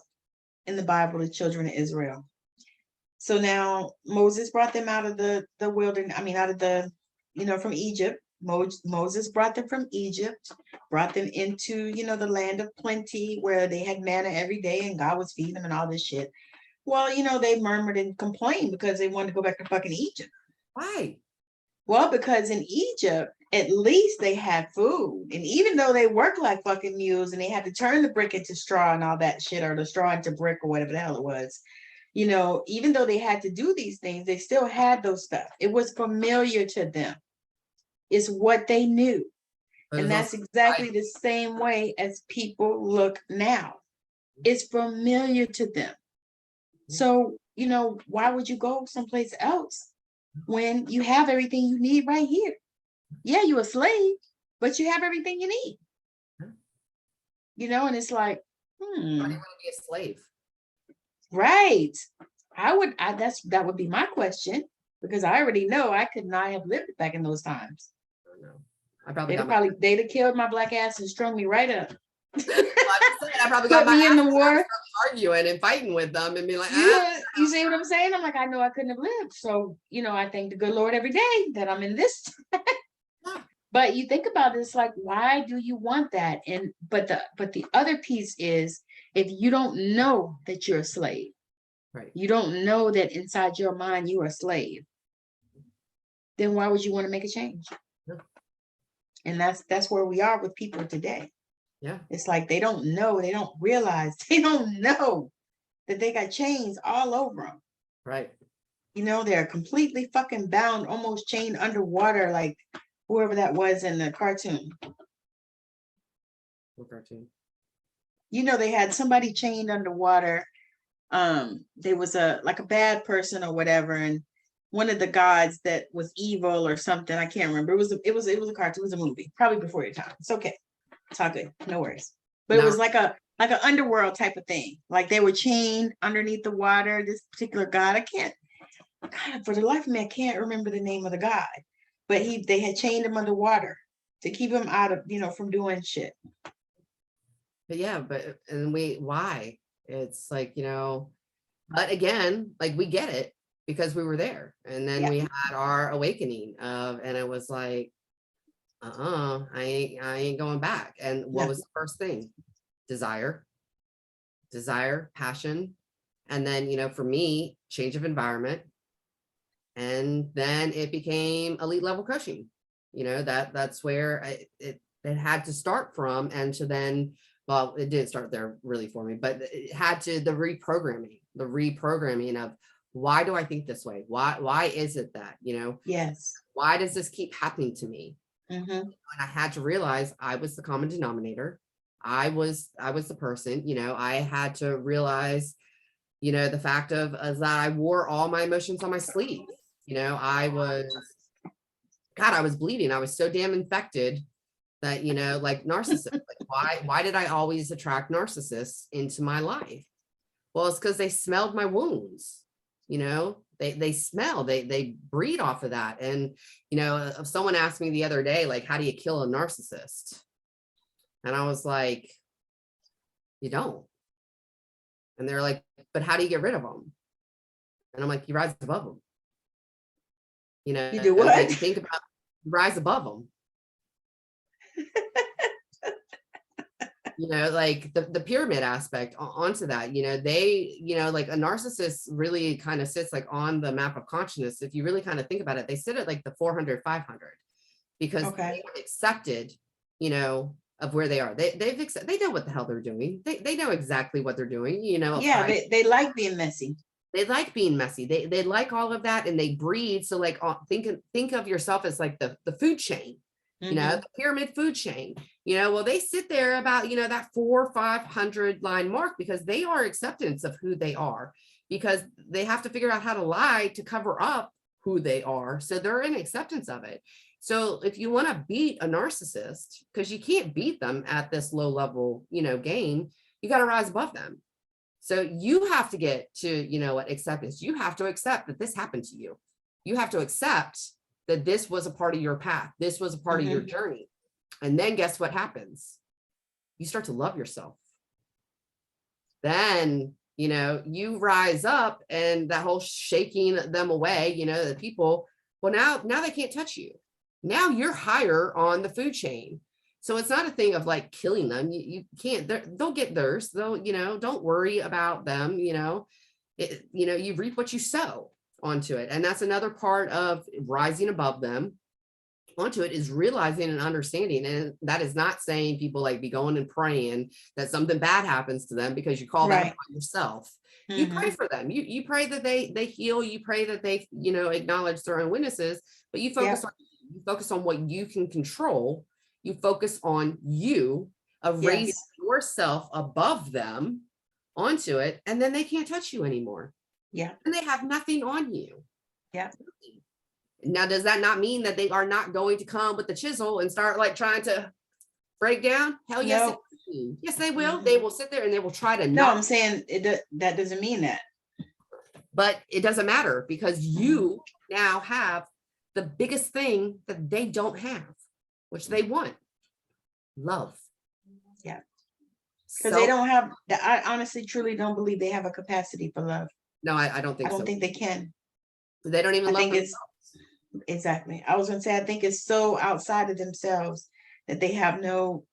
in the Bible, the children of Israel. So now Moses brought them out of the wilderness, I mean, out of the, from Egypt. Moses brought them from Egypt, brought them into, the land of plenty where they had manna every day and God was feeding them and all this shit. Well, they murmured and complained because they wanted to go back to fucking Egypt. Why? Well, because in Egypt, at least they had food. And even though they worked like fucking mules and they had to turn the brick into straw and all that shit, or the straw into brick or whatever the hell it was, even though they had to do these things, they still had those stuff. It was familiar to them. It's what they knew. And that's exactly the same way as people look now. It's familiar to them. So, why would you go someplace else when you have everything you need right here? Yeah, you're a slave, but you have everything you need. And it's like, Why do you want to be a slave? Right. That would be my question, because I already know I could not have lived back in those times. I probably they'd have killed my black ass and strung me right up. I probably got me in the war, arguing and fighting with them and be like, you see what I'm saying? I'm like, I know I couldn't have lived. So, I thank the good Lord every day that I'm in this. But you think about this, like, why do you want that? And but the other piece is, if you don't know that you're a slave, right, you don't know that inside your mind you are a slave, then why would you want to make a change? Yeah. And that's where we are with people today. Yeah. It's like they don't know, they don't realize, they don't know that they got chains all over them. Right. They're completely fucking bound, almost chained underwater, like whoever that was in the cartoon. What cartoon? They had somebody chained underwater. There was a bad person or whatever, and one of the gods that was evil or something. I can't remember. It was a cartoon. It was a movie, probably before your time. It's okay. It's all good. No worries. But It was like an underworld type of thing. Like they were chained underneath the water. This particular god, God, for the life of me, I can't remember the name of the god. But they had chained him underwater to keep him out of, from doing shit. But yeah, why? It's like, but again, like we get it because we were there. And then we had our awakening and it was like, I ain't going back. And what was the first thing? Desire, passion. And then, for me, change of environment. And then it became elite level coaching. That's where it had to start from. And so then, well, it didn't start there really for me, but it had to, the reprogramming of, why do I think this way? Why is it that, Yes. Why does this keep happening to me? Mm-hmm. And I had to realize I was the common denominator. I was the person, I had to realize, the fact of that I wore all my emotions on my sleeve. I was bleeding. I was so damn infected that, like narcissists, like why did I always attract narcissists into my life? Well, it's because they smelled my wounds. They smell, they breed off of that. And, if someone asked me the other day, like, how do you kill a narcissist? And I was like, you don't. And they're like, but how do you get rid of them? And I'm like, you rise above them. You do what? Like, you think about, rise above them. Like the pyramid aspect onto that, they, like a narcissist really kind of sits like on the map of consciousness. If you really kind of think about it, they sit at like the 400, 500 because they accepted, of where they are. They know what the hell they're doing. They know exactly what they're doing, Yeah, they like being messy. They like being messy. They like all of that, and they breed. So like think of yourself as like the food chain, Mhm. the pyramid food chain. Well, they sit there about, that 400 or 500 line mark because they are acceptance of who they are, because they have to figure out how to lie to cover up who they are. So they're in acceptance of it. So if you want to beat a narcissist, because you can't beat them at this low level, game, you got to rise above them. So you have to get to, acceptance. You have to accept that this happened to you. You have to accept that this was a part of your path. This was a part of your Mhm. journey. And then guess what happens? You start to love yourself. Then, you rise up, and that whole shaking them away, the people, well, now they can't touch you. Now you're higher on the food chain. So it's not a thing of like killing them. You can't, they'll get theirs. They'll, don't worry about them. You reap what you sow onto it. And that's another part of rising above them onto it, is realizing and understanding. And that is not saying people like be going and praying that something bad happens to them, because you call that Right. upon yourself. You pray Mhm. for them. You pray that they heal. You pray that they, acknowledge their own witnesses, but Yep. you focus on what you can control. You focus on you, of raising Yes. yourself above them onto it, and then they can't touch you anymore. Yeah. And they have nothing on you. Yeah. Now, does that not mean that they are not going to come with the chisel and start like trying to break down? Hell yes, No. yes, they will. They Mhm. will sit there and they will try to No, knock, I'm saying that doesn't mean that. but it doesn't matter, because Mhm. you now have the biggest thing that they don't have, which they want: love. Yeah. Because they So, don't have the, I honestly truly don't believe they have a capacity for love. no, I don't I think don't so. think they can. They don't even I love think them. it's exactly. I was gonna say I think it's so outside of themselves that they have no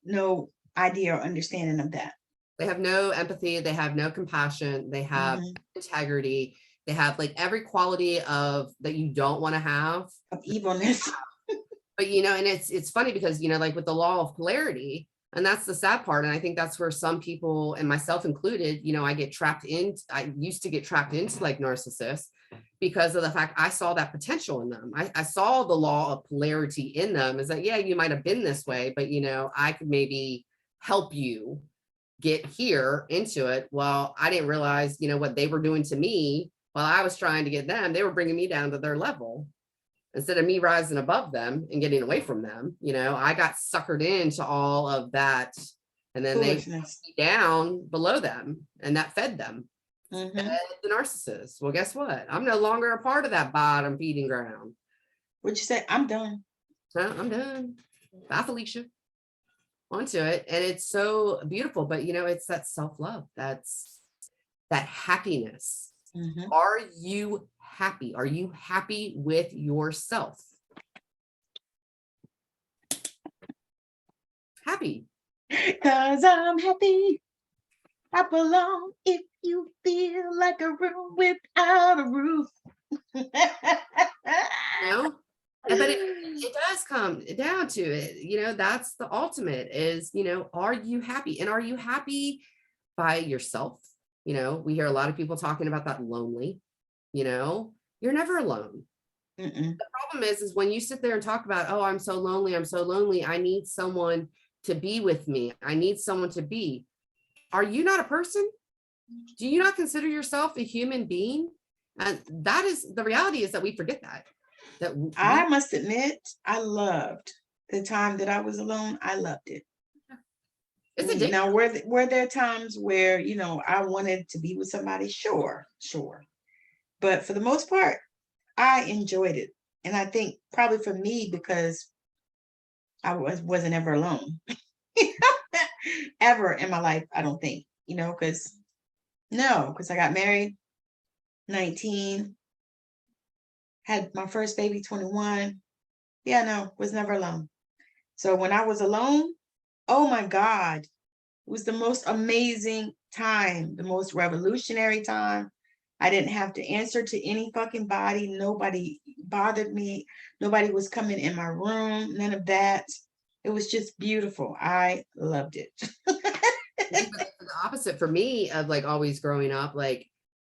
idea or understanding of that. They have no empathy. They have no compassion. They have Mhm. integrity. They have like every quality of that you don't want to have. Of evilness. But and it's funny because like with the law of polarity, and that's the sad part, and I think that's where some people, and myself included, I used to get trapped into like narcissists, because of the fact I saw that potential in them. I saw the law of polarity in them, is that, yeah, you might have been this way, but I could maybe help you get here into it. Well, I didn't realize what they were doing to me while I was trying to get them. They were bringing me down to their level. Instead of me rising above them and getting away from them, I got suckered into all of that. And then they put Foolishness. me down below them, and that fed them, Hmm. fed the narcissist. Well, guess what? I'm no longer a part of that bottom feeding ground. What you say? I'm done. So I'm done. Bye, Felicia. Onto it. And it's so beautiful. But, it's that self-love. That's that happiness. Hmm. Are you happy? Are you happy with yourself? Happy. Cause I'm happy. I belong if you feel like a room without a roof. You know but it does come down to it, that's the ultimate is, are you happy, and are you happy by yourself? We hear a lot of people talking about that lonely. You're never alone. Mm-mm. The problem is when you sit there and talk about, oh, I'm so lonely, I need someone to be with me, I need someone to be. Are you not a person? Do you not consider yourself a human being? And that is the reality, is that we forget that we I must admit, I loved the time that I was alone. I loved it. it's addictive. Now, were there times where, I wanted to be with somebody? Sure, sure. But for the most part, I enjoyed it. And I think probably for me, because I wasn't ever alone ever in my life, I don't think, because I got married 19, had my first baby 21. Yeah, no, was never alone. So when I was alone, oh my God, it was the most amazing time, the most revolutionary time. I didn't have to answer to any fucking body. Nobody bothered me. Nobody was coming in my room. None of that. It was just beautiful. I loved it. The opposite for me of like always growing up, like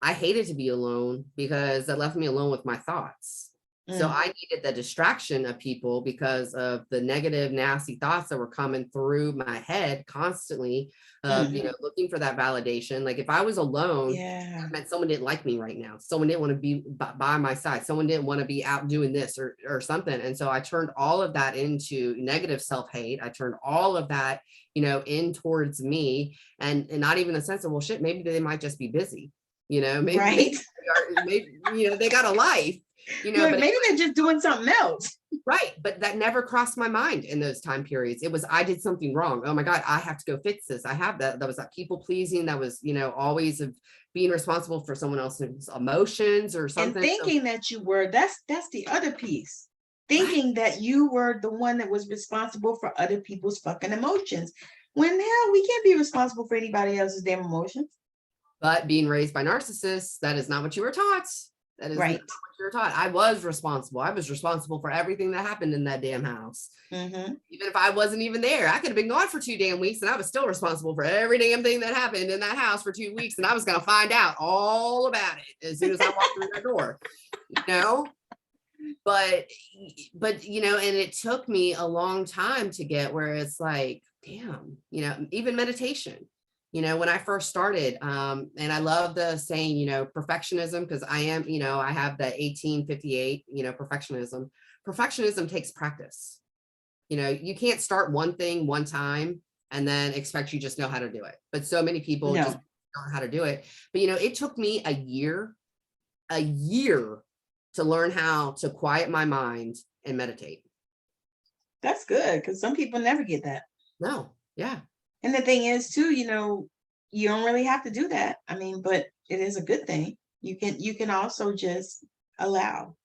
I hated to be alone because that left me alone with my thoughts. So Mm, I needed the distraction of people because of the negative, nasty thoughts that were coming through my head constantly of, mm, looking for that validation. Like if I was alone, yeah. that meant someone didn't like me right now. Someone didn't want to be by my side. Someone didn't want to be out doing this or something. And so I turned all of that into negative self-hate. I turned all of that, in towards me and not even a sense of, well, shit, maybe they might just be busy. Maybe they Right. are, maybe, they got a life, You're like, but maybe they're just doing something else. right. But that never crossed my mind in those time periods. It was, I did something wrong. Oh my God, I have to go fix this. I have that. That was that people pleasing. That was, always of being responsible for someone else's emotions or And something. So, thinking that you were, that's the other piece. right. Thinking that you were the one that was responsible for other people's fucking emotions. When hell, we can't be responsible for anybody else's damn emotions. But being raised by narcissists, that is not what you were taught. That is not Right. what you were taught. I was responsible. I was responsible for everything that happened in that damn house. Mm-hmm. Even if I wasn't even there, I could have been gone for 2 damn weeks and I was still responsible for every damn thing that happened in that house for 2 weeks. And I was going to find out all about it as soon as I walked through that door, you know? But, and it took me a long time to get where it's like, damn, even meditation, when I first started, and I love the saying, perfectionism, because I am, I have the 1858, perfectionism. Perfectionism takes practice. You can't start one thing one time and then expect you just know how to do it. But so many people just No, don't know how to do it. But, it took me a year to learn how to quiet my mind and meditate. that's good because some people never get that. No, yeah, And the thing is, too, you don't really have to do that. I mean, but it is a good thing. You can also just allow,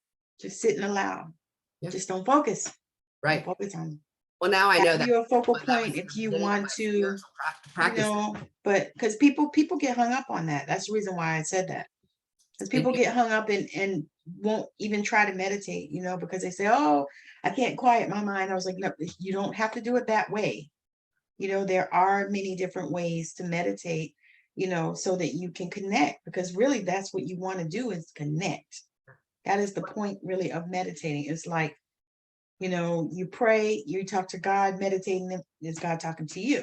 just sit and allow. yeah, Just don't focus. Don't right. focus on it. Well, now I know Have that, your focal but that point was in if the you beginning of want my to, spiritual practice. but because people get hung up on that. That's the reason why I said that. Because They people do, get hung up and won't even try to meditate, because they say, oh, I can't quiet my mind. I was like, no, you don't have to do it that way. There are many different ways to meditate, so that you can connect, because really that's what you want to do is connect. That is the point really of meditating. It's like, you pray, you talk to God, meditating is God talking to you.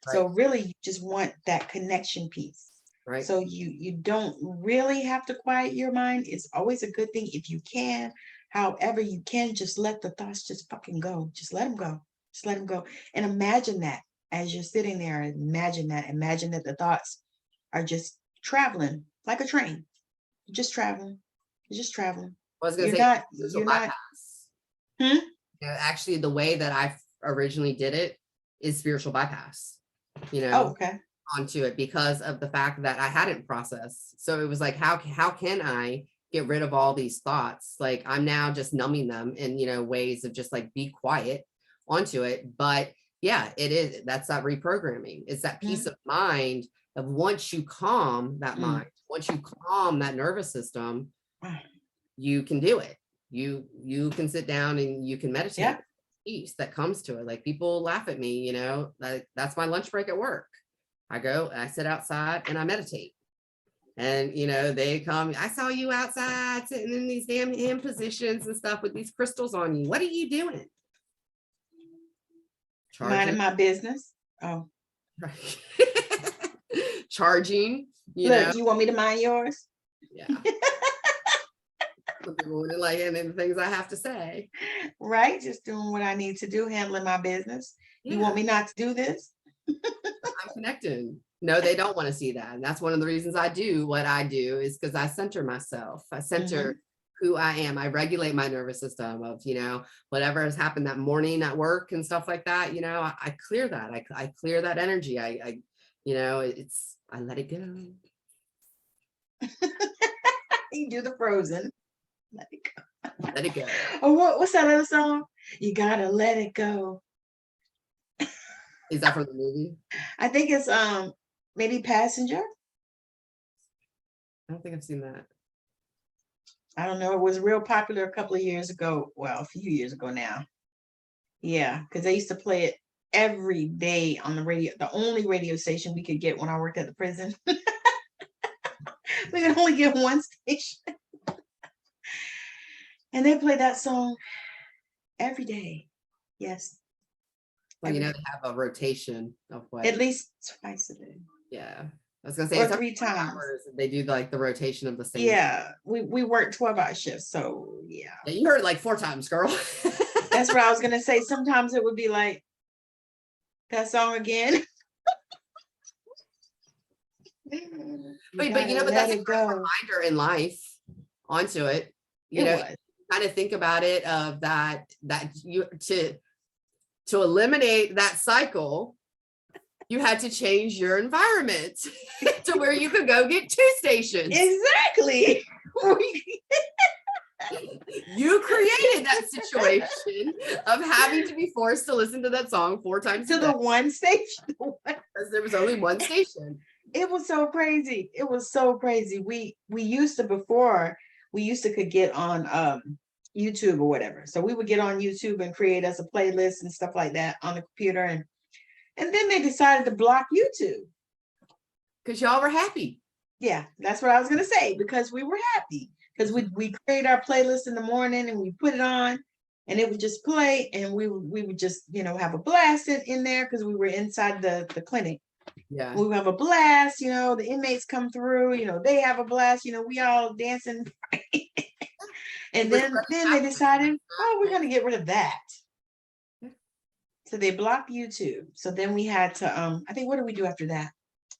right, So really you just want that connection piece. right. So you don't really have to quiet your mind. It's always a good thing if you can. However, you can just let the thoughts just fucking go. Just let them go. Just let them go. And imagine that as you're sitting there, imagine that. Imagine that the thoughts are just traveling like a train. Just traveling. Just traveling. I was going You're to say not, spiritual you're not, bypass. hmm? Actually, the way that I originally did it is spiritual bypass, you Oh, know, okay. onto it because of the fact that I hadn't processed. So it was like, how can I get rid of all these thoughts? Like I'm now just numbing them in, ways of just like be quiet onto it. But yeah, that's that reprogramming. It's that peace Mm, of mind of once you calm that mm. mind, once you calm that nervous system, Ah, you can do it. You can sit down and you can meditate. yeah. Peace that comes to it. Like people laugh at me, like that's my lunch break at work. I go, I sit outside and I meditate. And they come, I saw you outside sitting in these damn hand positions and stuff with these crystals on you. What are you doing? Minding Charging. my business. Oh, Charging, look, you want me to mind yours? yeah. Some people wouldn't like any of the things I have to say. Right? Just doing what I need to do, handling my business. You want Yeah. me not to do this? I'm connected. No, they don't want to see that. And that's one of the reasons I do what I do is because I center myself. I center who I am. I regulate my nervous system of, whatever has happened that morning at work and stuff like that. I clear that. I clear that energy. I let it go. You do the frozen. Let it go. Let it go. Oh, what's that other song? You gotta let it go. Is that from the movie? I think it's maybe Passenger. I don't think I've seen that. I don't know. It was real popular a couple of years ago. Well, a few years ago now. Yeah, because they used to play it every day on the radio. The only radio station we could get when I worked at the prison. We can only get one station. And they play that song every day. Yes. Well, Every they day. have a rotation of what. At least twice a day. Yeah. I was gonna say Or it's every 3 4 times. hours. They do like the rotation of the same. Yeah. We work 12-hour shifts. So yeah. Yeah, you heard like 4 times, girl. That's what I was gonna say. Sometimes it would be like that song again. But but that's a great reminder in life onto it. Kind of think about it of that you to eliminate that cycle, you had to change your environment to where you could go get 2 stations. Exactly. You created that situation of having to be forced to listen to that song 4 times to the one station. Because there was only one station. It was so crazy. It was so crazy. We used to, before we used to could get on YouTube or whatever. So we would get on YouTube and create us a playlist and stuff like that on the computer. And then they decided to block YouTube. Because y'all were happy. Yeah, that's what I was gonna say, because we were happy. Because we create our playlist in the morning and we put it on and it would just play, and we would just, have a blast in there because we were inside the clinic. Yeah. We have a blast, the inmates come through, they have a blast, we all dancing. And then they decided, oh, we're going to get rid of that. So they blocked YouTube. So then we had to, I think, what did we do after that?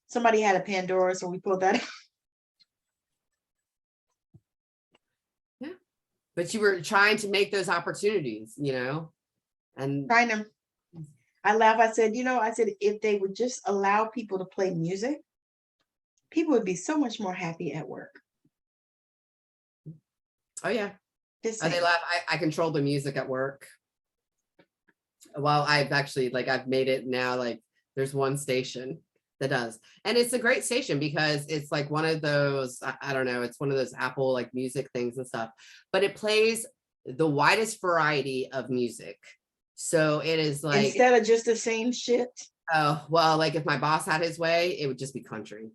Somebody had a Pandora, so we pulled that out. Yeah. But you were trying to make those opportunities, and trying to. I laugh. I said, if they would just allow people to play music, people would be so much more happy at work. Oh, yeah. They laugh. I control the music at work. Well, I've actually, I've made it now, there's one station that does. And it's a great station because it's like one of those, I don't know, it's one of those Apple music things and stuff, but it plays the widest variety of music. So it is instead of just the same shit. Oh, well, if my boss had his way, it would just be country.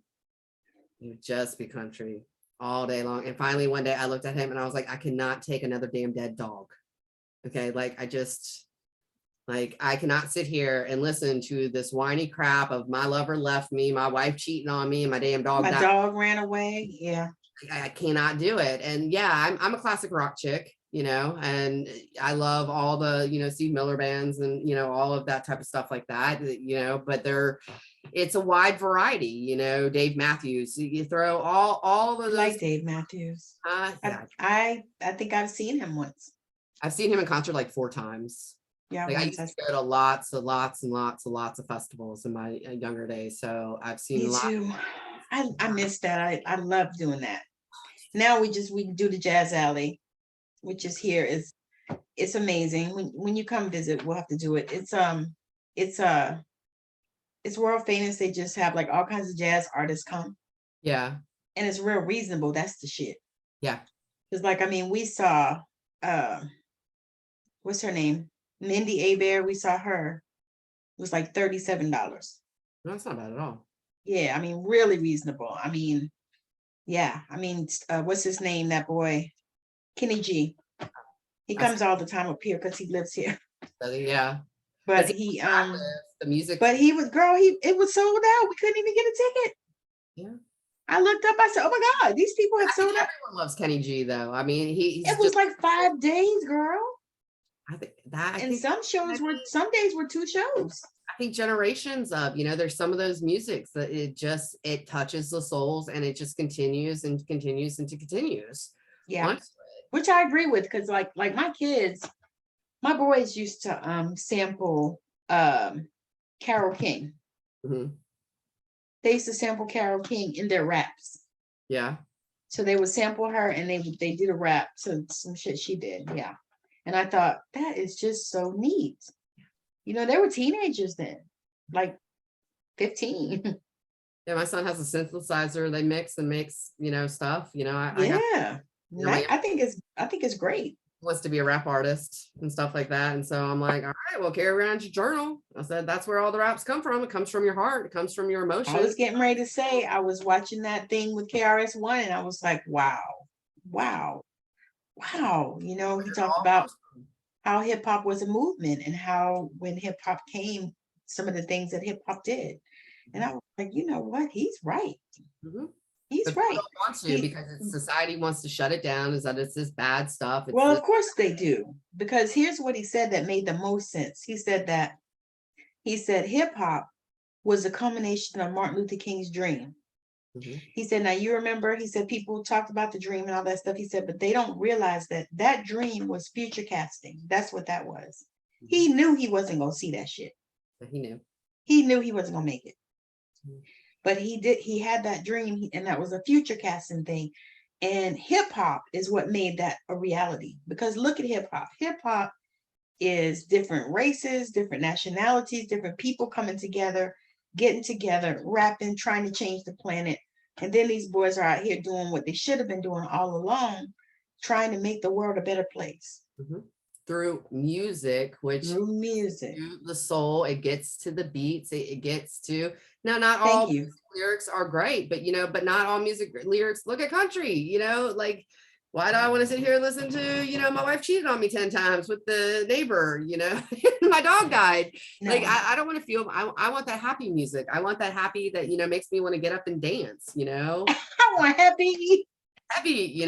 It would just be country all day long. And finally, one day I looked at him and I was like, I cannot take another damn dead dog. Okay. I cannot sit here and listen to this whiny crap of my lover left me, my wife cheating on me, and my damn dog died. Dog ran away. Yeah. I cannot do it. And yeah, I'm a classic rock chick, and I love all the, Steve Miller bands and, all of that type of stuff like that, but it's a wide variety, Dave Matthews, you throw all of those. Like Dave Matthews. Yeah. I think I've seen him once. I've seen him in concert 4 times. Yeah, I used to go to lots of festivals in my younger days. So I've seen a lot. Too. I miss that. I love doing that. Now we do the Jazz Alley, which is here. It's amazing. When you come visit, we'll have to do it. It's world famous. They just have all kinds of jazz artists come. Yeah. And it's real reasonable. That's the shit. Yeah. Because we saw what's her name? Mindy Abair, we saw her. It was $37. No, that's not bad at all. Yeah, really reasonable. Yeah. What's his name? That boy, Kenny G. He comes all the time up here because he lives here. Yeah. But the music. But he was, girl, it was sold out. We couldn't even get a ticket. Yeah. I looked up, I said, oh my God, these people have sold out. Everyone loves Kenny G though. It was 5 days, girl. I think that, some days were 2 shows. I think generations of, there's some of those musics that it touches the souls and it just continues and continues and continues. Yeah. Which I agree with, because like my kids, my boys used to sample Carole King. Mm-hmm. They used to sample Carole King in their raps. Yeah. So they would sample her and they did a rap to some shit she did. Yeah. And I thought, that is just so neat. They were teenagers then, 15. Yeah, my son has a synthesizer. They mix and makes, stuff. I think it's great. wants to be a rap artist and stuff like that. And so I'm like, all right, well, carry around your journal. I said, that's where all the raps come from. It comes from your heart. It comes from your I was emotions. getting ready to say, I was watching that thing with KRS-One and I was like, wow, wow, wow. You know, he It talked all about comes from. how hip hop was a movement and how when hip hop came, some of the things that hip hop did. And I was like, you know what? He's right. Mhm. He's But people right. don't want to He, because society wants to shut it down. Is that it's this bad stuff? It's well, this. of course they do, because here's what he said that made the most sense. He said hip hop was a culmination of Martin Luther King's dream. Mhm. He said, now you remember, he said, people talked about the dream and all that stuff. He said, but they don't realize that that dream was future casting. That's what that was. He knew he wasn't going to see that shit. But he knew. He knew he wasn't going to make it. Mhm. But he had that dream, and that was a future casting thing. And hip hop is what made that a reality. Because look at hip hop. Hip hop is different races, different nationalities, different people coming together, getting together, rapping, trying to change the planet. And then these boys are out here doing what they should have been doing all along, trying to make the world a better place Mhm. Through music, which through music. to the soul, it gets to the beats, it gets to now, not Thank all you. lyrics are great, but but not all music lyrics. Look at country, like why do I want to sit here and listen to, my wife cheated on me 10 times with the neighbor, my dog died. Like No, I don't want to feel I want that happy music. I want that happy that makes me want to get up and dance, I want happy. happy,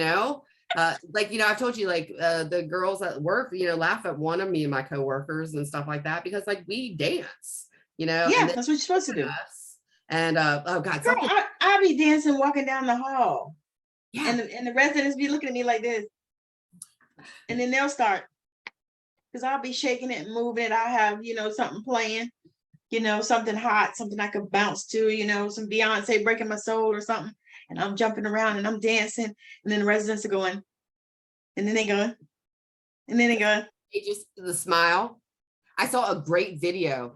I've told you, the girls at work, laugh at one of me and my coworkers and stuff like that, because like we dance, and Yeah, then that's what you're supposed to do. us. And oh God, Girl, something, I be dancing walking down the hall, yeah. and the residents be looking at me like this, and then they'll start, because I'll be shaking it and moving it. I'll have, something playing, something hot, something I could bounce to, some Beyonce Breaking My Soul or something. And I'm jumping around and I'm dancing. And then the residents are going, and then they go, and then they go, It just the smile. I saw a great video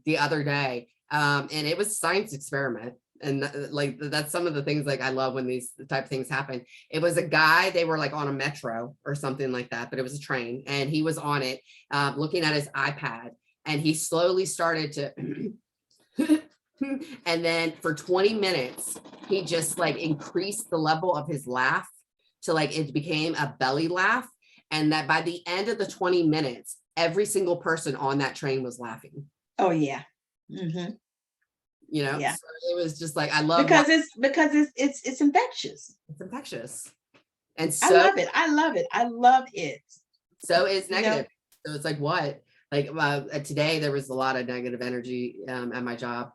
the other day, and it was a science experiment. And that's some of the things like I love when these type of things happen. It was a guy, they were like on a metro or something like that, but it was a train, and he was on it, looking at his iPad, and he slowly started to and then for 20 minutes he just like increased the level of his laugh to like it became a belly laugh, and that by the end of the 20 minutes every single person on that train was laughing. oh yeah. Mm-hmm. Yeah. So it was just like I love Because watching. it's infectious. It's infectious, and I love it. I love it. I love it. so it's You know, negative. So it's like what, like today there was a lot of negative energy at my job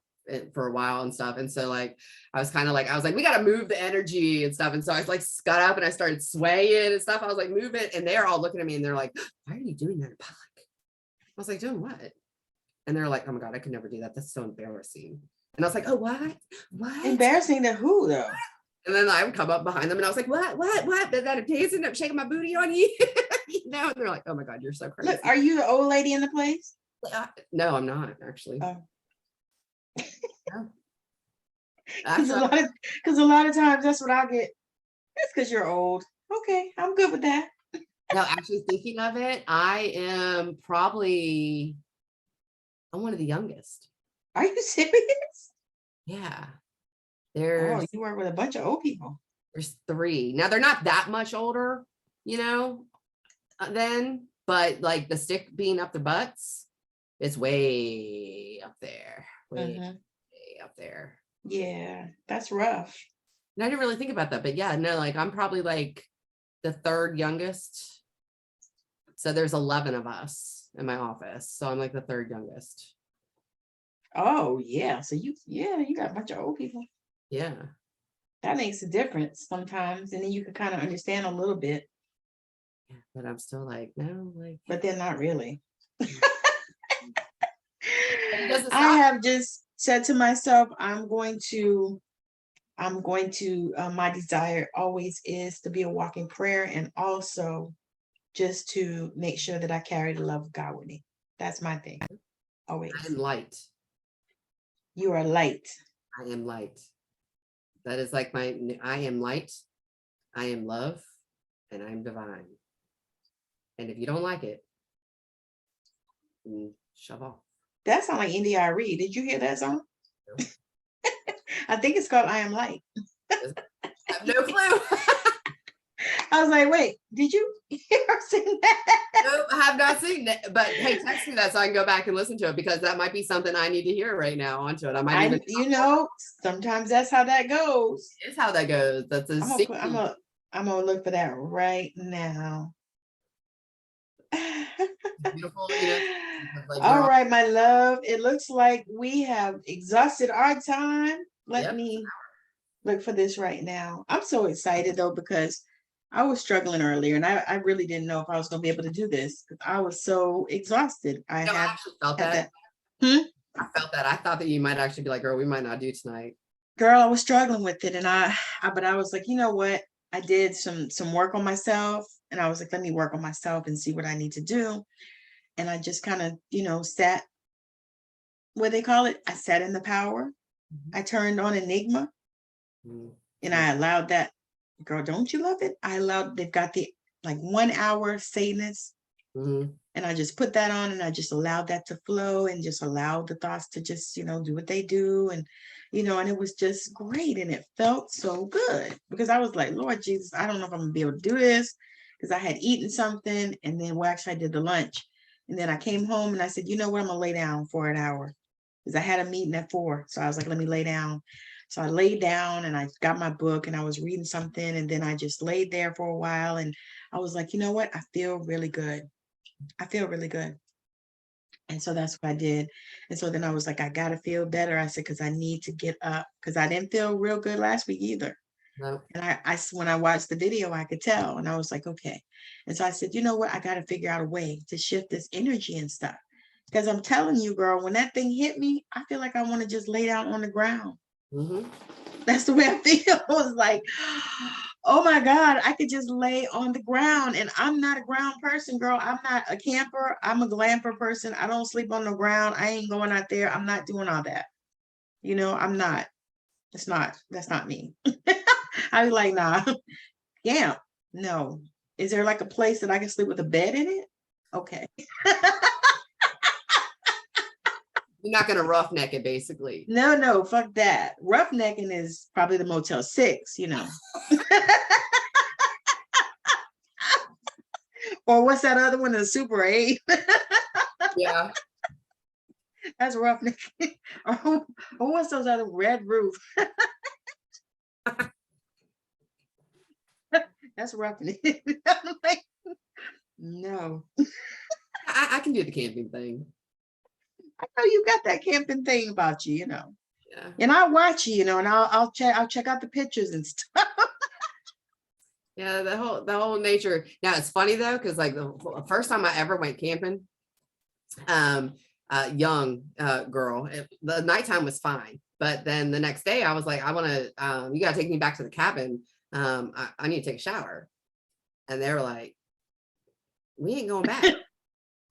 for a while and stuff, and so like I was kind of like, I was like, we got to move the energy and stuff, and so I like got up and I started swaying and stuff. I was like, move it, and they're all looking at me and they're like, why are you doing that in public? I was like, doing what? And they're like, oh my God, I could never do that, that's so embarrassing. And I was like, oh, what? embarrassing to who though? And then I would come up behind them and I was like, what? That a dancing up, shaking my booty on you, and they're like, oh my God, you're so crazy. Look, are you the old lady in the place? No, I'm not actually. Oh. No. Because a lot of times that's what I get. That's because you're old. Okay, I'm good with that. No, actually thinking of it, I'm one of the youngest. Are you serious? Yeah. Oh, you work with a bunch of old people. There's 3. Now they're not that much older, then, but like the stick being up their butts, it's way up there. Way up there. Yeah, that's rough. And I didn't really think about that, but yeah, no, like I'm probably like the 3rd youngest. So there's 11 of us in my office. So I'm like the 3rd youngest. Oh yeah, so you got a bunch of old people. Yeah. That makes a difference sometimes, and then you can kind of understand a little bit. Yeah, but I'm still like, no, like. But they're not really. It I have just said to myself, my desire always is to be a walking prayer, and also just to make sure that I carry the love of God with me. That's my thing. Always. I am light. You are light. I am light. That is like I am light. I am love, and I am divine. And if you don't like it, shove off. That sounds like Ivory. Did you hear that song? No. I think it's called I Am Light. I have no clue. I was like, wait, did you hear her sing that? No, I have not seen it. But hey, text me that so I can go back and listen to it, because that might be something I need to hear right now onto it. I might even, You know, sometimes that's how that goes. it's how that goes. That's a secret. I'm gonna look for that right now. Beautiful, you know. Like, All right, my love. It looks like we have exhausted our time. Let yep. me look for this right now. I'm so excited though, because I was struggling earlier and I really didn't know if I was going to be able to do this because I was so exhausted. I actually felt that. I felt that. I thought that you might actually be like, girl, we might not do tonight. Girl, I was struggling with it. And but I was like, you know what? I did some work on myself and I was like, let me work on myself and see what I need to do. And I just kind of, sat, what they call it? I sat in the power. I turned on Enigma and I allowed that. Girl, don't you love it? They've got the like 1 hour Satanist. And I just put that on and I just allowed that to flow and just allowed the thoughts to just, do what they do. And, and it was just great. And it felt so good because I was like, Lord Jesus, I don't know if I'm gonna be able to do this because I had eaten something. And then, well, actually I did the lunch. And then I came home and I said, you know what, I'm gonna lay down for an hour because I had a meeting at 4. So I was like, let me lay down. So I laid down and I got my book and I was reading something. And then I just laid there for a while. And I was like, you know what? I feel really good. I feel really good. And so that's what I did. And so then I was like, I got to feel better. I said, because I need to get up because I didn't feel real good last week either. No. And when I watched the video, I could tell. And I was like, okay. And so I said, you know what? I got to figure out a way to shift this energy and stuff. Because I'm telling you, girl, when that thing hit me, I feel like I want to just lay down on the ground. That's the way I feel. I was like, oh my God, I could just lay on the ground. And I'm not a ground person, girl. I'm not a camper. I'm a glamper person. I don't sleep on the ground. I ain't going out there. I'm not doing all that. I'm not. That's not me. I was like, nah, camp. No. Is there like a place that I can sleep with a bed in it? Okay. You're not going to roughneck it, basically. No, fuck that. Roughnecking is probably the Motel 6, Or what's that other one? The Super 8. Yeah. That's roughneck. Or what's those other Red Roof? That's roughneck. Like, no. I can do the camping thing. I know you got that camping thing about you, Yeah. And I'll watch you, and I'll check out the pictures and stuff. Yeah, the whole nature. Now it's funny though, because like the first time I ever went camping, young girl, the nighttime was fine, but then the next day I was like, I want to, you gotta take me back to the cabin. I need to take a shower, and they were like, we ain't going back.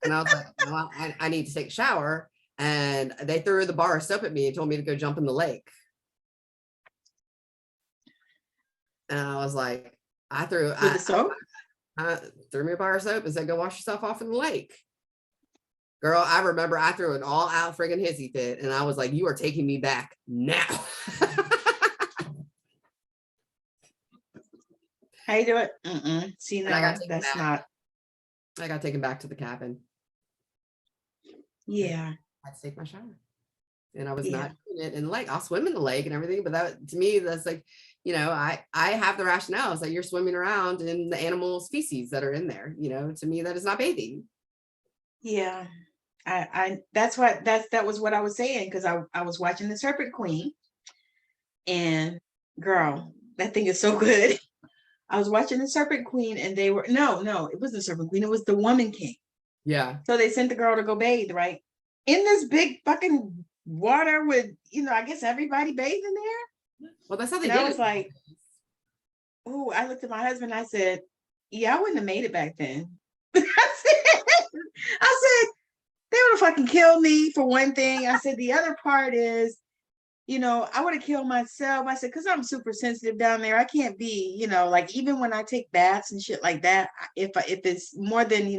And I was like, well, I need to take a shower. And they threw the bar of soap at me and told me to go jump in the lake. And I was like, The soap? I threw me a bar of soap and said, go wash yourself off in the lake. Girl, I remember I threw an all out friggin' hissy fit. And I was like, you are taking me back now. How you do it? See, no, that's not. I got taken back to the cabin. Yeah. I had to take my shower. And I was not doing it in the lake. I'll swim in the lake and everything, but that to me, that's like, I have the rationale. It's like you're swimming around in the animal species that are in there. To me, that is not bathing. Yeah. That was what I was saying, because I was watching the Serpent Queen, and girl, that thing is so good. I was watching the Serpent Queen and they were, no, it wasn't the Serpent Queen. It was the Woman King. Yeah. So they sent the girl to go bathe, right? In this big fucking water with, I guess everybody bathing there. Well, that's how they did it. I was like, oh, I looked at my husband. I said, yeah, I wouldn't have made it back then. I said, they would have fucking killed me for one thing. I said, the other part is, I would have killed myself. I said, because I'm super sensitive down there. I can't be, like even when I take baths and shit like that, if it's more than,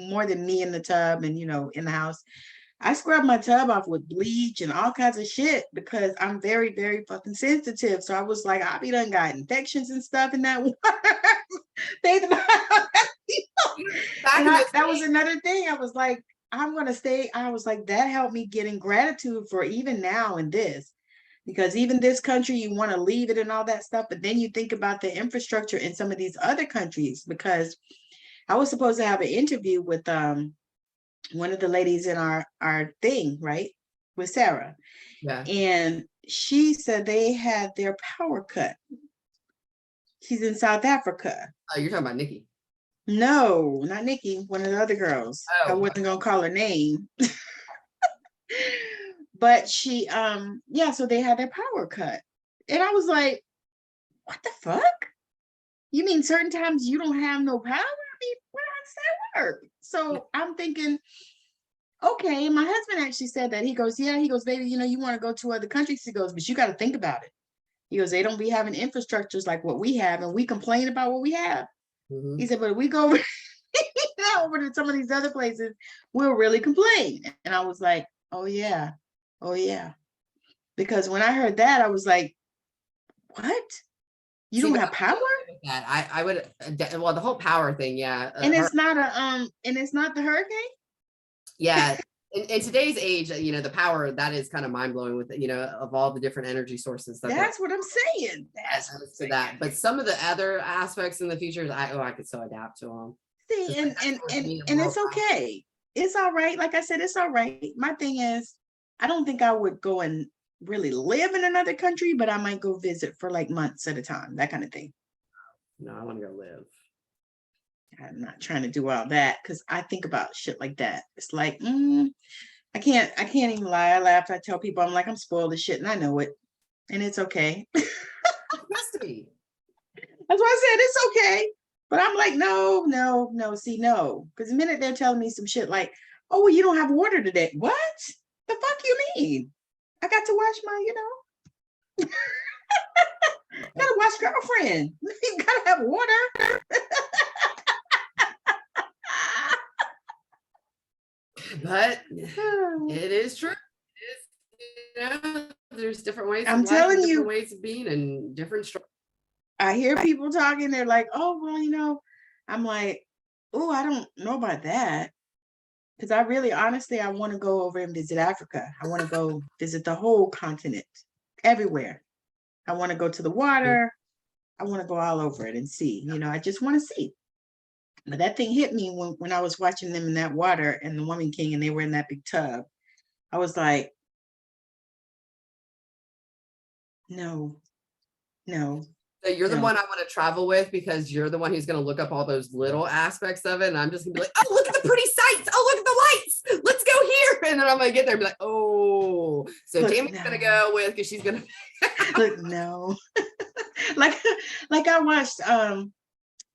more than me in the tub and, in the house, I scrub my tub off with bleach and all kinds of shit because I'm very, very fucking sensitive. So I was like, I be done got infections and stuff in that water. They- Back and in the that was another thing. I was like, I'm gonna stay. I was like, that helped me get in gratitude for even now in this. Because even this country, you want to leave it and all that stuff, but then you think about the infrastructure in some of these other countries. Because I was supposed to have an interview with one of the ladies in our thing, right, with Sarah, yeah. and she said they had their power cut. She's in South Africa. Oh, you're talking about Nikki. No, not Nikki, one of the other girls. I Oh, wasn't gonna call her name. But she yeah, so they had their power cut. And I was like, what the fuck? You mean certain times you don't have no power? I mean, how does that work? So I'm thinking, okay. My husband actually said that. He goes, yeah, he goes, baby, you want to go to other countries. He goes, but you got to think about it. He goes, they don't be having infrastructures like what we have, and we complain about what we have. He said, but we go over, over to some of these other places, we'll really complain. And I was like, oh yeah, oh yeah. Because when I heard that, I was like, what? You see, don't but have power? that I would well, the whole power thing, yeah. And it's not and it's not the hurricane? Yeah. In today's age, the power that is kind of mind blowing with of all the different energy sources That's what I'm saying. That's what I'm for that. saying. But some of the other aspects in the future, I could so adapt to them. See, and it's okay. It's all right. Like I said, it's all right. My thing is, I don't think I would go and really live in another country, but I might go visit for like months at a time, that kind of thing. No, I want to go live. I'm not trying to do all that because I think about shit like that. It's like, I can't even lie. I laugh. I tell people I'm like, I'm spoiled as shit, and I know it. And it's okay. It has to be. That's why I said it's okay. But I'm like, no, no, no. See, no. Because the minute they're telling me some shit like, oh, well, you don't have water today. What? The fuck you mean? I got to watch my, gotta watch girlfriend. You gotta have water. But it is true. There's different ways I'm of life telling and different you, ways of being and different I hear people talking, they're like, oh, well, I'm like, oh, I don't know about that. Because I really, honestly, I want to go over and visit Africa. I want to go visit the whole continent, everywhere. I want to go to the water. I want to go all over it and see, I just want to see. But that thing hit me when I was watching them in that water and the Woman King and they were in that big tub. I was like, no, no, So you're the no. one I want to travel with because you're the one who's going to look up all those little aspects of it. And I'm just going to be like, oh, look at the pretty sights. Oh, look at the lights. Let's go here. And then I'm going to get there and be like, oh, so Look, Jamie's going to go with, because she's going to. Look, no. like I watched,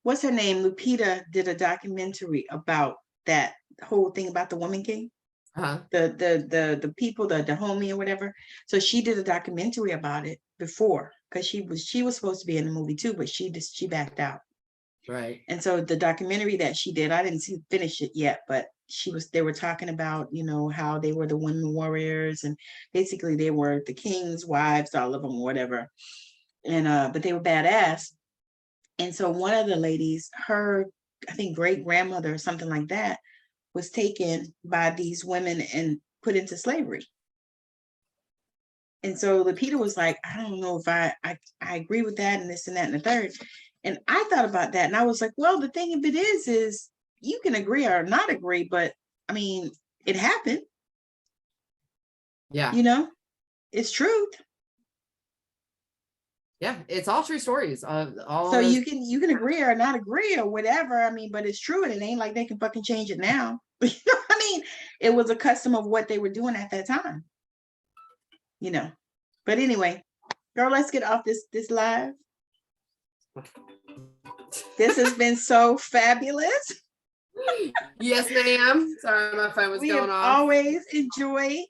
what's her name? Lupita did a documentary about that whole thing about the Woman King. Uh-huh. The people, the homie or whatever. So she did a documentary about it before because she was supposed to be in the movie too, but she backed out. Right. And so the documentary that she did, I didn't finish it yet, but they were talking about, how they were the women warriors and basically they were the king's wives, all of them, whatever. And but they were badass. And so one of the ladies, her, I think great grandmother or something like that, was taken by these women and put into slavery. And so Lupita was like, I don't know if I agree with that and this and that and the third. And I thought about that and I was like, well, the thing of it is you can agree or not agree, but I mean, it happened. Yeah. It's truth. Yeah, it's all true stories. All so you can agree or not agree or whatever. I mean, but it's true, and it ain't like they can fucking change it now. I mean, it was a custom of what they were doing at that time. But anyway, girl, let's get off this live. This has been so fabulous. Yes, ma'am. Sorry, my phone was going off. Always enjoy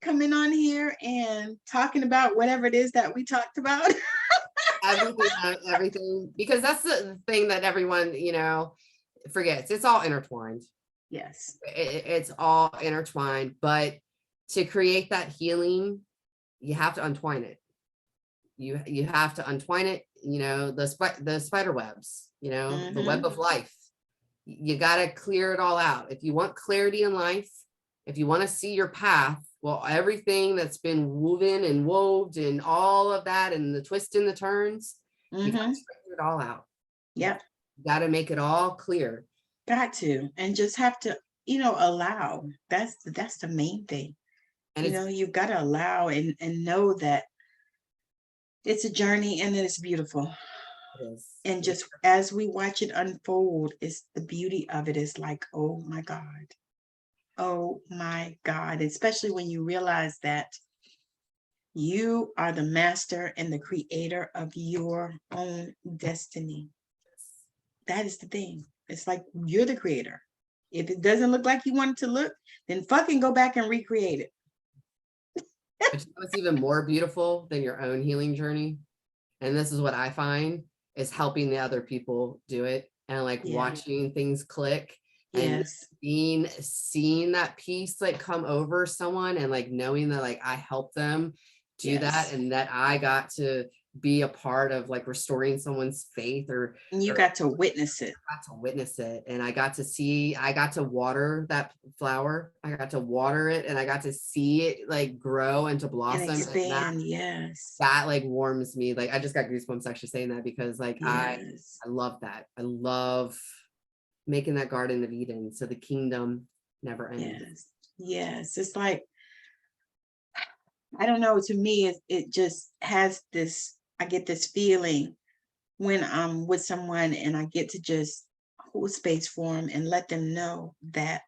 coming on here and talking about whatever it is that we talked about. Everything, because that's the thing that everyone, forgets. It's all intertwined. Yes. It's all intertwined, but to create that healing, you have to untwine it. You have to untwine it, the spider webs, the web of life. You got to clear it all out. If you want clarity in life, if you want to see your path, well, everything that's been woven and woved and all of that and the twists and the turns, you got to straighten it all out. Yep. You got to make it all clear. Got to, and just have to, allow. That's the main thing. And you've got to allow and know that it's a journey and it's beautiful. It is. And just as we watch it unfold, it's the beauty of it is like, oh my God. Oh my God. Especially when you realize that you are the master and the creator of your own destiny. That is the thing. It's like you're the creator. If it doesn't look like you want it to look, then fucking go back and recreate it. But what's even more beautiful than your own healing journey, and this is what I find, is helping the other people do it, and like watching things click, and seeing that peace like come over someone, and like knowing that like I helped them do that, and that I got to be a part of like restoring someone's faith, or you got to witness it. I got to witness it, and I got to water that flower. I got to water it, and I got to see it like grow and to blossom and expand. That like warms me. Like I just got goosebumps actually saying that, because like I love that. I love making that Garden of Eden so the kingdom never ends. Yes. It's like, I don't know, to me it just has this, I get this feeling when I'm with someone and I get to just hold space for them and let them know that,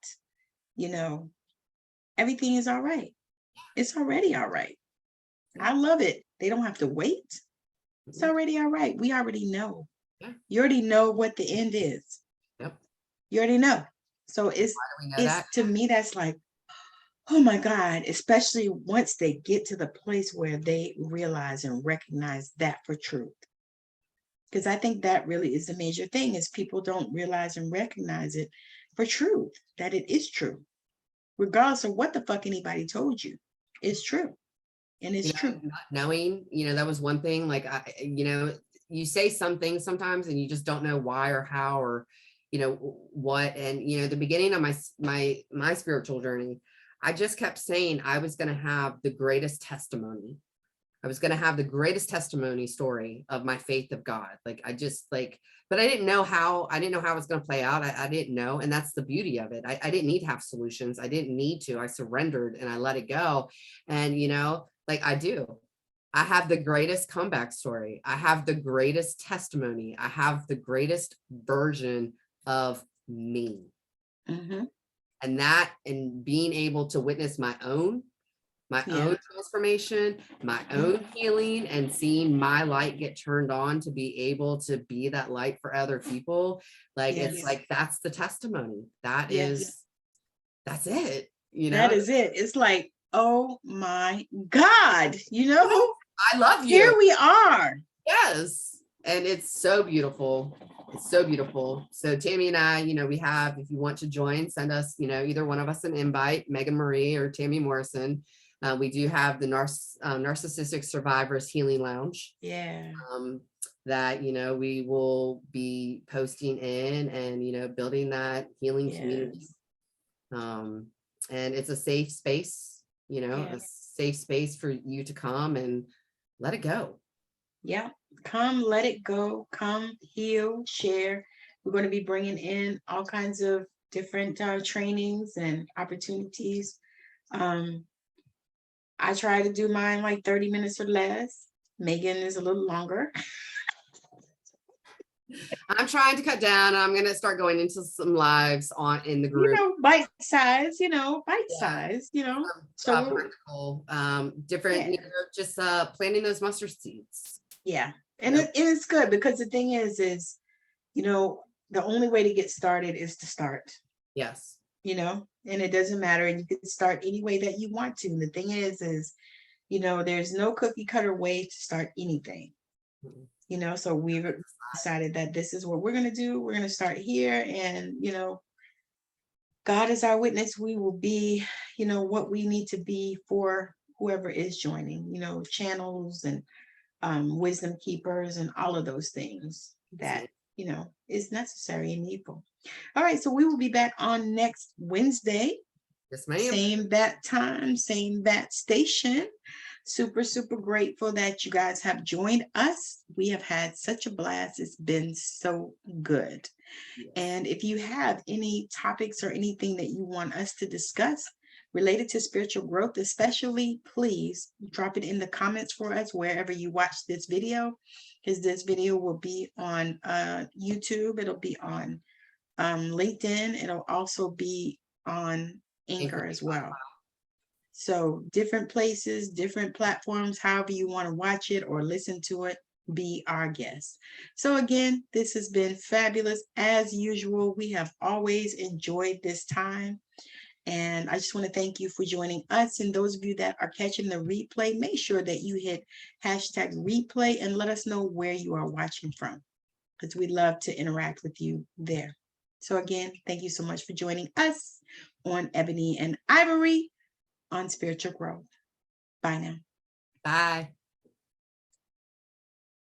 everything is all right. It's already all right. I love it. They don't have to wait. It's already all right. We already know. You already know what the end is. Yep. You already know. So it's to me, that's like, oh my God, especially once they get to the place where they realize and recognize that for truth. Because I think that really is the major thing, is people don't realize and recognize it for truth, that it is true. Regardless of what the fuck anybody told you, it's true. And it's true. Not knowing, that was one thing, like, you say something sometimes and you just don't know why or how or, what. And, the beginning of my spiritual journey, I just kept saying I was going to have the greatest testimony. I was going to have the greatest testimony story of my faith of God. Like, but I didn't know how it was going to play out. I didn't know. And that's the beauty of it. I didn't need to have solutions. I didn't need to. I surrendered and I let it go. And, like I do. I have the greatest comeback story. I have the greatest testimony. I have the greatest version of me. Mm-hmm. And being able to witness my own transformation, my own healing, and seeing my light get turned on to be able to be that light for other people. Like, it's like, that's the testimony. That's it. That is it. It's like, oh my God, I love you. Here we are. Yes. And it's so beautiful. It's so beautiful. So Tammy and I, we have, if you want to join, send us, either one of us an invite, Megan Marie or Tammy Morrison. We do have the Narcissistic Survivors Healing Lounge. Yeah. That, we will be posting in and, building that healing community. And it's a safe space, a safe space for you to come and let it go. Yeah. Come, let it go. Come, heal, share. We're going to be bringing in all kinds of different trainings and opportunities. I try to do mine like 30 minutes or less. Megan is a little longer. I'm trying to cut down. I'm going to start going into some lives in the group. Bite size, So practical, different, just planting those mustard seeds. Yeah. And it's good, because the thing is, the only way to get started is to start. Yes. you know, and it doesn't matter. And you can start any way that you want to. And the thing is, you know, there's no cookie cutter way to start anything, Mhm. you know, so we've decided that this is what we're going to do. We're going to start here. And, you know, God is our witness. We will be, you know, what we need to be for whoever is joining, you know, channels and wisdom keepers and all of those things that, you know, is necessary and needful. All right. So we will be back on next Wednesday. Yes, ma'am. Same bat time, same bat station. Super, super grateful that you guys have joined us. We have had such a blast. It's been so good. Yes. And if you have any topics or anything that you want us to discuss related to spiritual growth, especially, please drop it in the comments for us wherever you watch this video, because this video will be on YouTube. It'll be on LinkedIn. It'll also be on Anchor as well. So different places, different platforms, however you want to watch it or listen to it, be our guest. So again, this has been fabulous. As usual, we have always enjoyed this time. And I just want to thank you for joining us. And those of you that are catching the replay, make sure that you hit hashtag replay and let us know where you are watching from, because we love to interact with you there. So again, thank you so much for joining us on Ebony and Ivory on Spiritual Growth. Bye now. Bye.